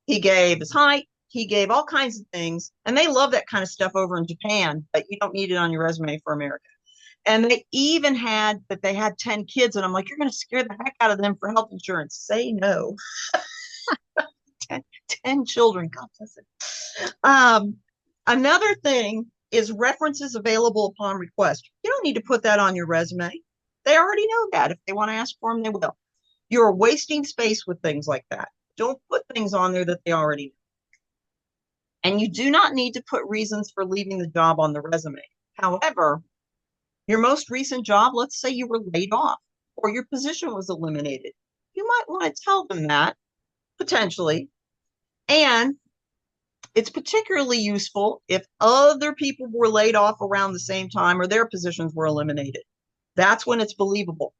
he gave his height, he gave all kinds of things. And they love that kind of stuff over in Japan, but you don't need it on your resume for America. And they even had that they had 10 kids. And I'm like, you're going to scare the heck out of them for health insurance. Say no. 10 children. God bless it. Another thing is references available upon request. You don't need to put that on your resume. They already know that. If they want to ask for them, they will. You're wasting space with things like that. Don't put things on there that they already know. And you do not need to put reasons for leaving the job on the resume. However, your most recent job, let's say you were laid off or your position was eliminated. You might want to tell them that, potentially. And it's particularly useful if other people were laid off around the same time or their positions were eliminated. That's when it's believable.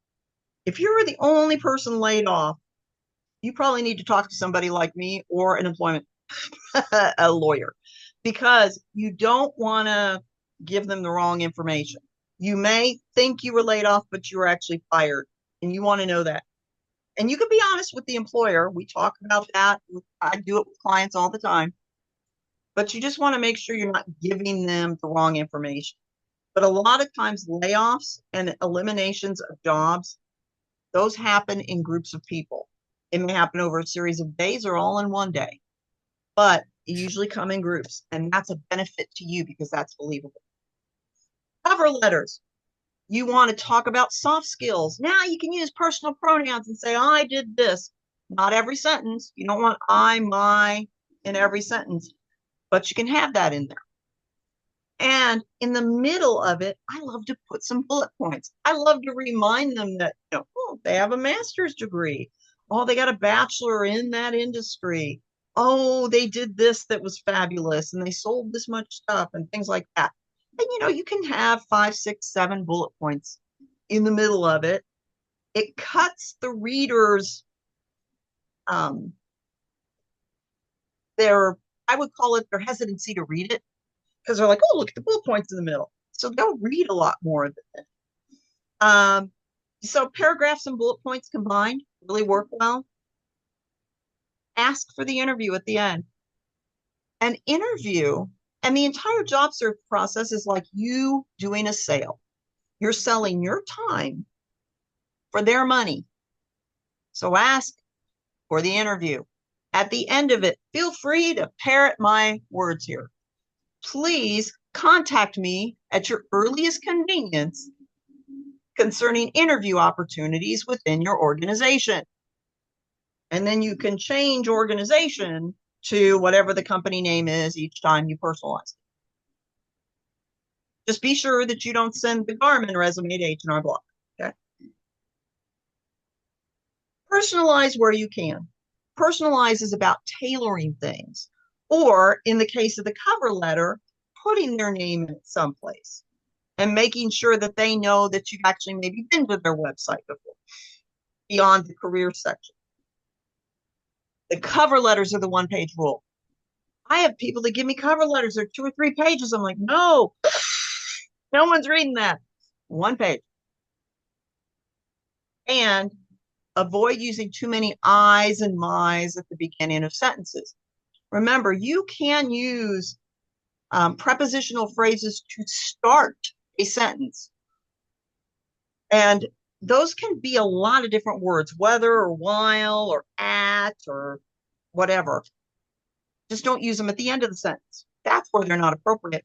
If you were the only person laid off, you probably need to talk to somebody like me or an employment a lawyer, because you don't want to give them the wrong information. You may think you were laid off, but you were actually fired, and you want to know that. And you can be honest with the employer. We talk about that. I do it with clients all the time. But you just want to make sure you're not giving them the wrong information. But a lot of times layoffs and eliminations of jobs, those happen in groups of people. It may happen over a series of days or all in one day, but they usually come in groups, and that's a benefit to you because that's believable. Cover letters. You want to talk about soft skills. Now you can use personal pronouns and say, I did this. Not every sentence. You don't want I, my in every sentence, but you can have that in there. And in the middle of it, I love to put some bullet points. I love to remind them that, oh, they have a master's degree. Oh, they got a bachelor in that industry. Oh, they did this that was fabulous and they sold this much stuff and things like that. And you can have 5, 6, 7 bullet points in the middle of it. It cuts the reader's um their I would call it their hesitancy to read it because they're like, oh, look at the bullet points in the middle. So they'll read a lot more of it. So paragraphs and bullet points combined really work well. Ask for the interview at the end. An interview and the entire job search process is like you doing a sale. You're selling your time for their money. So ask for the interview. At the end of it, feel free to parrot my words here. Please contact me at your earliest convenience concerning interview opportunities within your organization. And then you can change organization to whatever the company name is each time you personalize it. Just be sure that you don't send the Garmin resume to H&R Block. Okay. Personalize where you can. Personalize is about tailoring things, or in the case of the cover letter, putting their name in someplace and making sure that they know that you've actually maybe been to their website before, beyond the career section. The cover letters are the one-page rule. I have people that give me cover letters. They're 2 or 3 pages. I'm like, no, no one's reading that. One page. And avoid using too many I's and my's at the beginning of sentences. Remember, you can use prepositional phrases to start a sentence. And those can be a lot of different words, whether or while or at or whatever. Just don't use them at the end of the sentence. That's where they're not appropriate.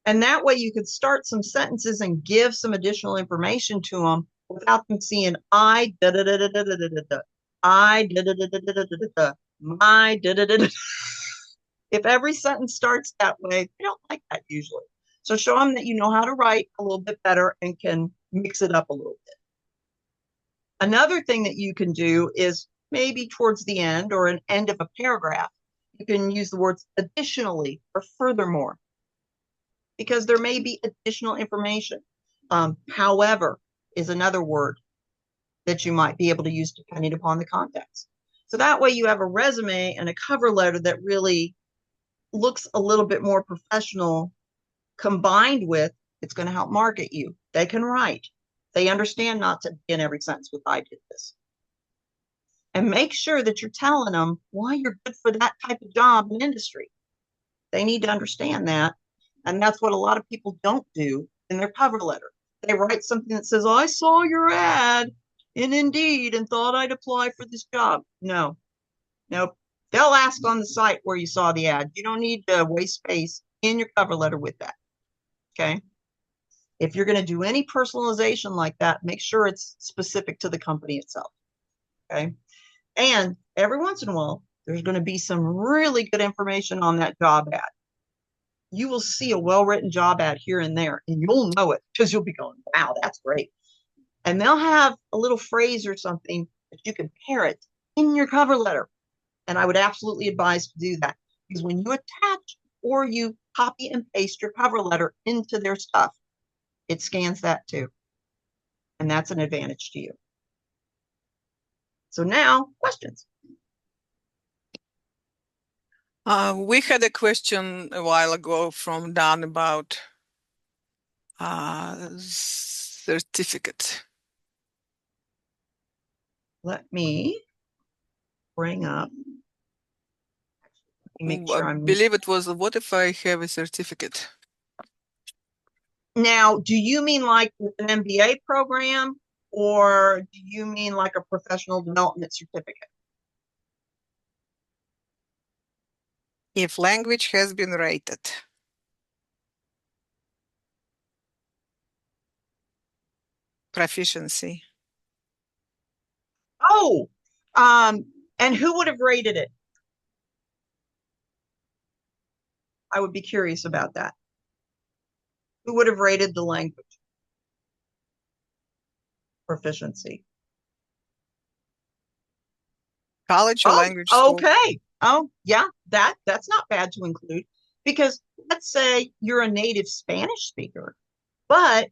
And that way you could start some sentences and give some additional information to them without them seeing I da da da da da da da da. I da da da da da da da da. My da da da da. If every sentence starts that way, they don't like that usually. So show them that you know how to write a little bit better and can mix it up a little bit. Another thing that you can do is maybe towards the end or an end of a paragraph, you can use the words additionally or furthermore, because there may be additional information. However is another word that you might be able to use depending upon the context. So that way you have a resume and a cover letter that really looks a little bit more professional, combined with it's going to help market you. They can write. They understand not to begin every sentence with I did this. And make sure that you're telling them why you're good for that type of job and industry. They need to understand that. And that's what a lot of people don't do in their cover letter. They write something that says, I saw your ad in Indeed and thought I'd apply for this job. No, nope. They'll ask on the site where you saw the ad. You don't need to waste space in your cover letter with that. Okay. If you're going to do any personalization like that, make sure it's specific to the company itself. Okay. And every once in a while, there's going to be some really good information on that job ad. You will see a well-written job ad here and there, and you'll know it because you'll be going, wow, that's great. And they'll have a little phrase or something that you can parrot in your cover letter. And I would absolutely advise to do that, because when you attach or you copy and paste your cover letter into their stuff, it scans that too. And that's an advantage to you. So now, questions. We had a question a while ago from Dan about certificate. Let me bring up. Make sure I believe it was, what if I have a certificate? Now, do you mean like with an MBA program, or do you mean like a professional development certificate? If language has been rated. Proficiency. Oh, and who would have rated it? I would be curious about that. Who would have rated the language proficiency? college or Oh, language school. okay. Oh, yeah, that's not bad to include because let's say you're a native Spanish speaker, but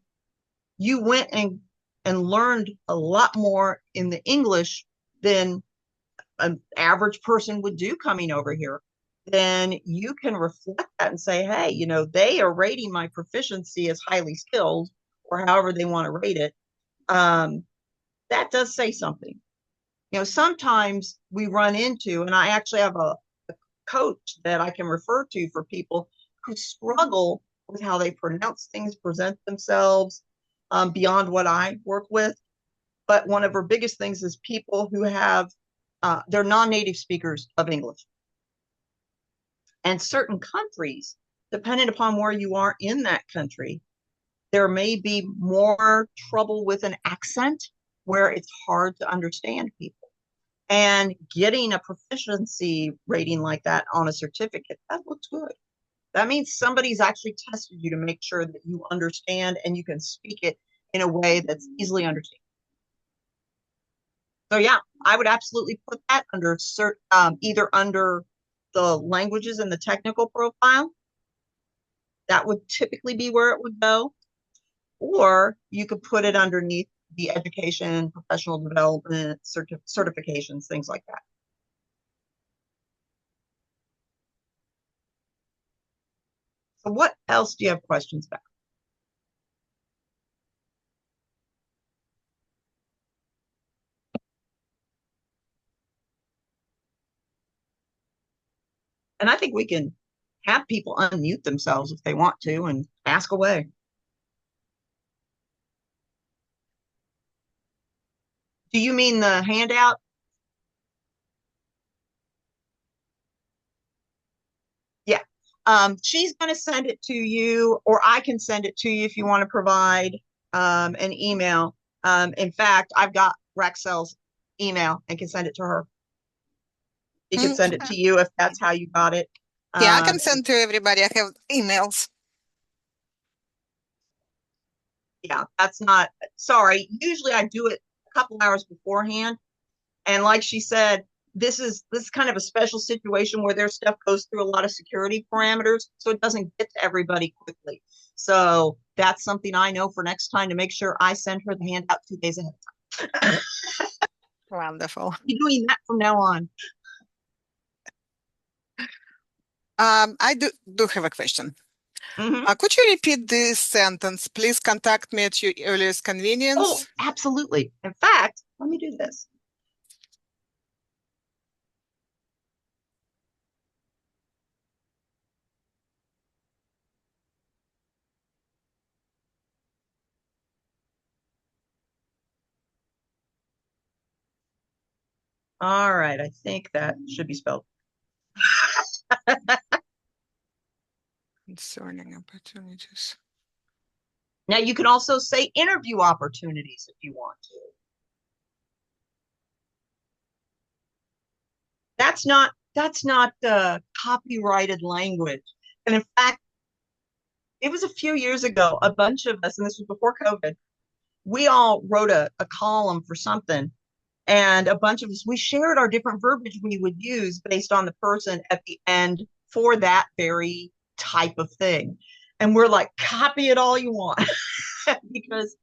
you went and learned a lot more in the English than an average person would do coming over here. Then you can reflect that and say, hey, they are rating my proficiency as highly skilled or however they want to rate it. That does say something. Sometimes we run into, and I actually have a coach that I can refer to for people who struggle with how they pronounce things, present themselves, beyond what I work with. But one of her biggest things is people who have, they're non-native speakers of English. And certain countries, depending upon where you are in that country, there may be more trouble with an accent where it's hard to understand people. And getting a proficiency rating like that on a certificate, that looks good. That means somebody's actually tested you to make sure that you understand and you can speak it in a way that's easily understood. So yeah, I would absolutely put that under either under the languages in the technical profile. That would typically be where it would go. Or you could put it underneath the education, professional development, certifications, things like that. So what else do you have questions about? And I think we can have people unmute themselves if they want to and ask away. Do you mean the handout? Yeah. She's going to send it to you, or I can send it to you if you want to provide an email. In fact, I've got Raxel's email and can send it to her. She can send it to you if that's how you got it. Yeah, I can send to everybody. I have emails. Yeah, that's not, sorry. Usually I do it a couple hours beforehand. And like she said, this is kind of a special situation where their stuff goes through a lot of security parameters, so it doesn't get to everybody quickly. So that's something I know for next time to make sure I send her the handout 2 days ahead of time. Wonderful. Be doing that from now on. I do have a question. Could you repeat this sentence? Please contact me at your earliest convenience. Oh, absolutely. In fact, let me do this. All right, I think that should be spelled. Concerning opportunities. Now you can also say interview opportunities if you want to. That's not copyrighted language. And in fact, it was a few years ago, a bunch of us, and this was before COVID, we all wrote a column for something. And a bunch of us, we shared our different verbiage we would use based on the person at the end for that very type of thing. And we're like, copy it all you want because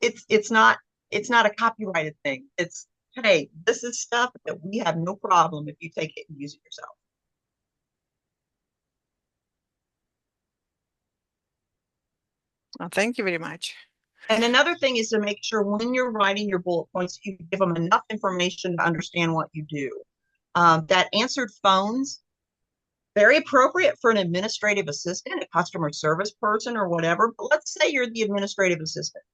it's not a copyrighted thing. It's, hey, this is stuff that we have no problem if you take it and use it yourself. Oh, thank you very much. And another thing is to make sure when you're writing your bullet points, you give them enough information to understand what you do. That answered phones, very appropriate for an administrative assistant, a customer service person or whatever. But let's say you're the administrative assistant.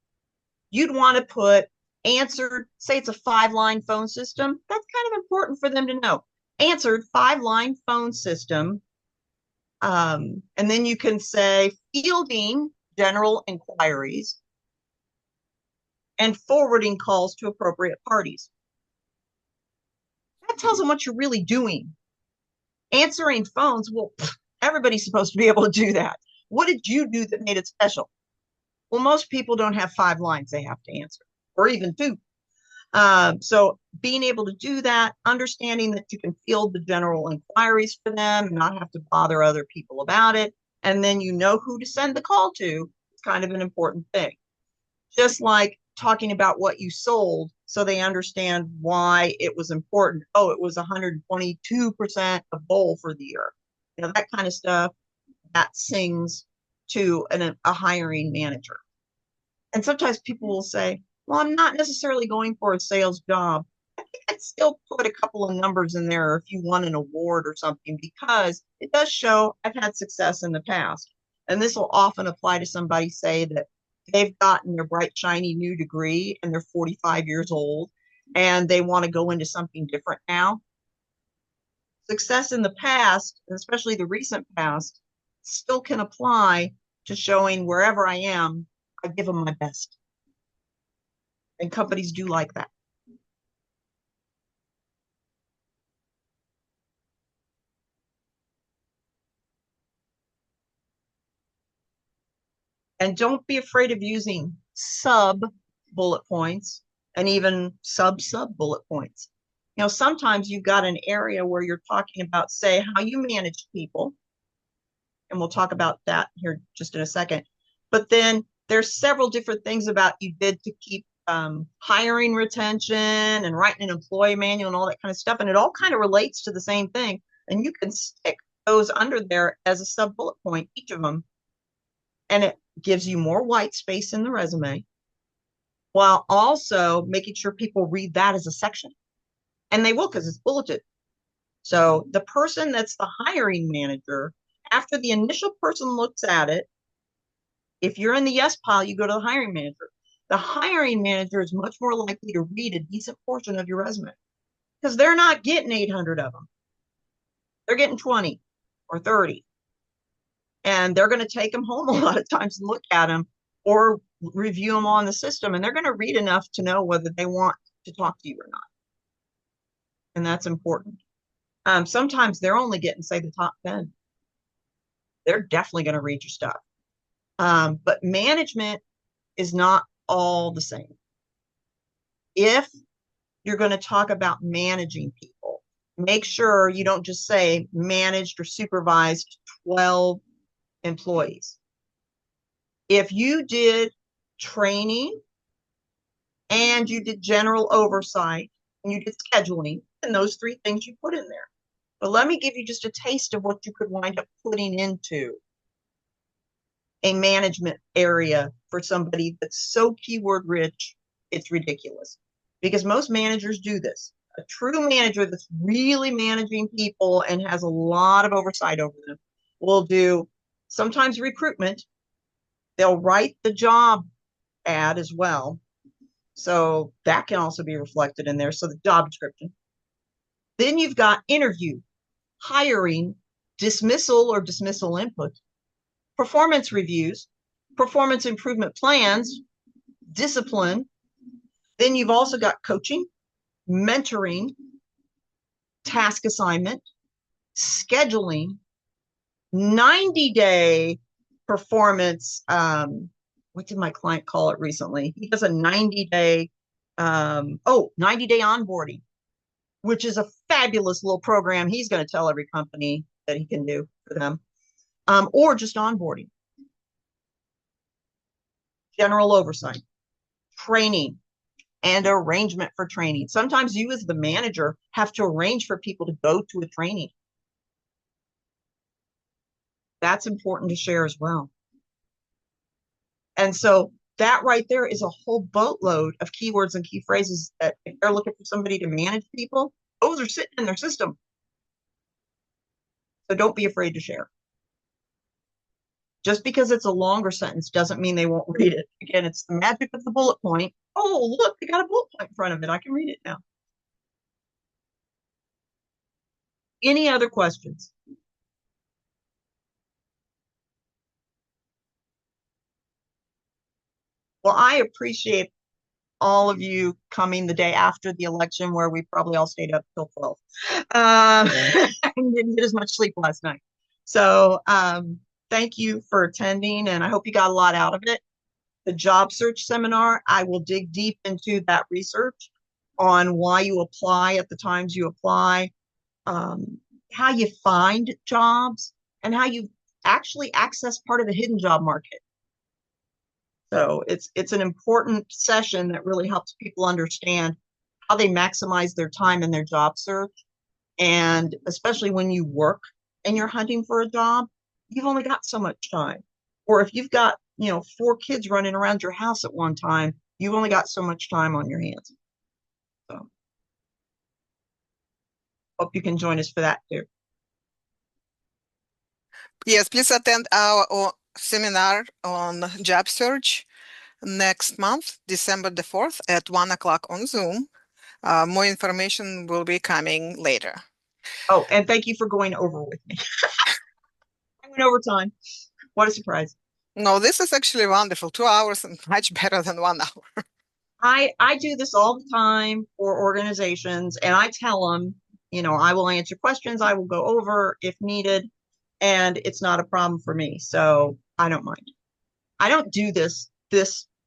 You'd want to put answered, say it's a 5-line phone system. That's kind of important for them to know. Answered 5-line phone system. And then you can say fielding general inquiries and forwarding calls to appropriate parties. That tells them what you're really doing. Answering phones, well, everybody's supposed to be able to do that. What did you do that made it special? Well, most people don't have 5 lines they have to answer, or even 2. So being able to do that, understanding that you can field the general inquiries for them and not have to bother other people about it, and then you know who to send the call to, it's kind of an important thing. Just like talking about what you sold so they understand why it was important. Oh, it was 122% of goal for the year. That kind of stuff that sings to a hiring manager. And sometimes people will say, well, I'm not necessarily going for a sales job. I think I'd still put a couple of numbers in there if you won an award or something, because it does show I've had success in the past. And this will often apply to somebody, say, that they've gotten their bright, shiny new degree and they're 45 years old and they want to go into something different now. Success in the past, especially the recent past, still can apply to showing wherever I am, I give them my best. And companies do like that. And don't be afraid of using sub bullet points and even sub bullet points. Sometimes you've got an area where you're talking about, say, how you manage people. And we'll talk about that here just in a second. But then there's several different things about you did to keep hiring retention and writing an employee manual and all that kind of stuff. And it all kind of relates to the same thing. And you can stick those under there as a sub bullet point, each of them. And it gives you more white space in the resume while also making sure people read that as a section. And they will, because it's bulleted. So the person that's the hiring manager, after the initial person looks at it, if you're in the yes pile, you go to the hiring manager. The hiring manager is much more likely to read a decent portion of your resume because they're not getting 800 of them. They're getting 20 or 30. And they're going to take them home a lot of times and look at them or review them on the system. And they're going to read enough to know whether they want to talk to you or not. And that's important. Sometimes they're only getting, say, the top 10. They're definitely going to read your stuff. But management is not all the same. If you're going to talk about managing people, make sure you don't just say managed or supervised 12 employees. If you did training and you did general oversight and you did scheduling, and those three things you put in there. But let me give you just a taste of what you could wind up putting into a management area for somebody that's so keyword rich, it's ridiculous. Because most managers do this. A true manager that's really managing people and has a lot of oversight over them will do sometimes recruitment. They'll write the job ad as well. So that can also be reflected in there. So the job description. Then you've got interview, hiring, dismissal or dismissal input, performance reviews, performance improvement plans, discipline. Then you've also got coaching, mentoring, task assignment, scheduling, 90-day performance. What did my client call it recently? He does a 90-day, 90-day onboarding, which is a fabulous little program he's going to tell every company that he can do for them, or just onboarding. General oversight, training, and arrangement for training. Sometimes you as the manager have to arrange for people to go to a training. That's important to share as well. And so that right there is a whole boatload of keywords and key phrases that if they're looking for somebody to manage people, those are sitting in their system. So don't be afraid to share. Just because it's a longer sentence doesn't mean they won't read it. Again, it's the magic of the bullet point. Oh, look, they got a bullet point in front of it. I can read it now. Any other questions? Well, I appreciate all of you coming the day after the election where we probably all stayed up till 12 and didn't get as much sleep last night. So thank you for attending, and I hope you got a lot out of it. The job search seminar, I will dig deep into that research on why you apply at the times you apply, how you find jobs, and how you actually access part of the hidden job market. So it's an important session that really helps people understand how they maximize their time in their job search. And especially when you work and you're hunting for a job, you've only got so much time. Or if you've got, 4 kids running around your house at one time, you've only got so much time on your hands. So hope you can join us for that too. Yes, please attend our seminar on job search next month, December the 4th at 1 o'clock on Zoom. More information will be coming later. Oh, and thank you for going over with me. I went over time. What a surprise. No, this is actually wonderful. 2 hours and much better than 1 hour. I do this all the time for organizations, and I tell them, I will answer questions, I will go over if needed, and it's not a problem for me. So I don't mind. I don't do this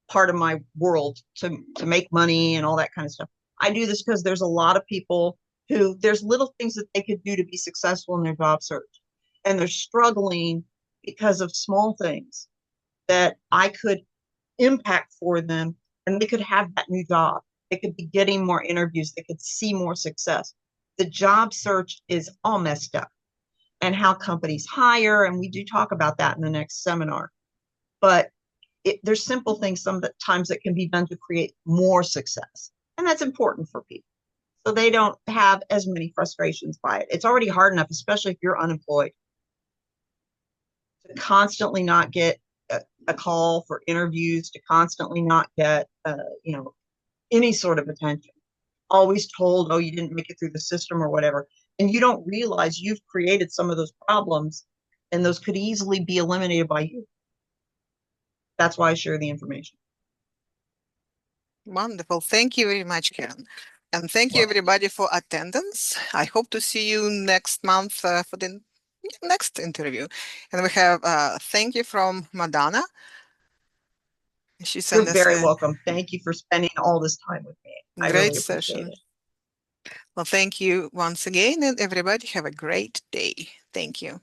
part of my world to make money and all that kind of stuff. I do this because there's a lot of people who there's little things that they could do to be successful in their job search, and they're struggling because of small things that I could impact for them, and they could have that new job. They could be getting more interviews. They could see more success. The job search is all messed up, and how companies hire. And we do talk about that in the next seminar. But there's simple things sometimes that can be done to create more success. And that's important for people, so they don't have as many frustrations by it. It's already hard enough, especially if you're unemployed, to constantly not get a call for interviews, to constantly not get, any sort of attention. Always told, oh, you didn't make it through the system or whatever. And you don't realize you've created some of those problems, and those could easily be eliminated by you. That's why I share the information. Wonderful. Thank you very much, Karen. And thank you Well, everybody for attendance. I hope to see you next month for the next interview. And we have thank you from Madonna. She you're sent us very a welcome. Thank you for spending all this time with me. I great really appreciate session. it. Well, thank you once again, and everybody have a great day. Thank you.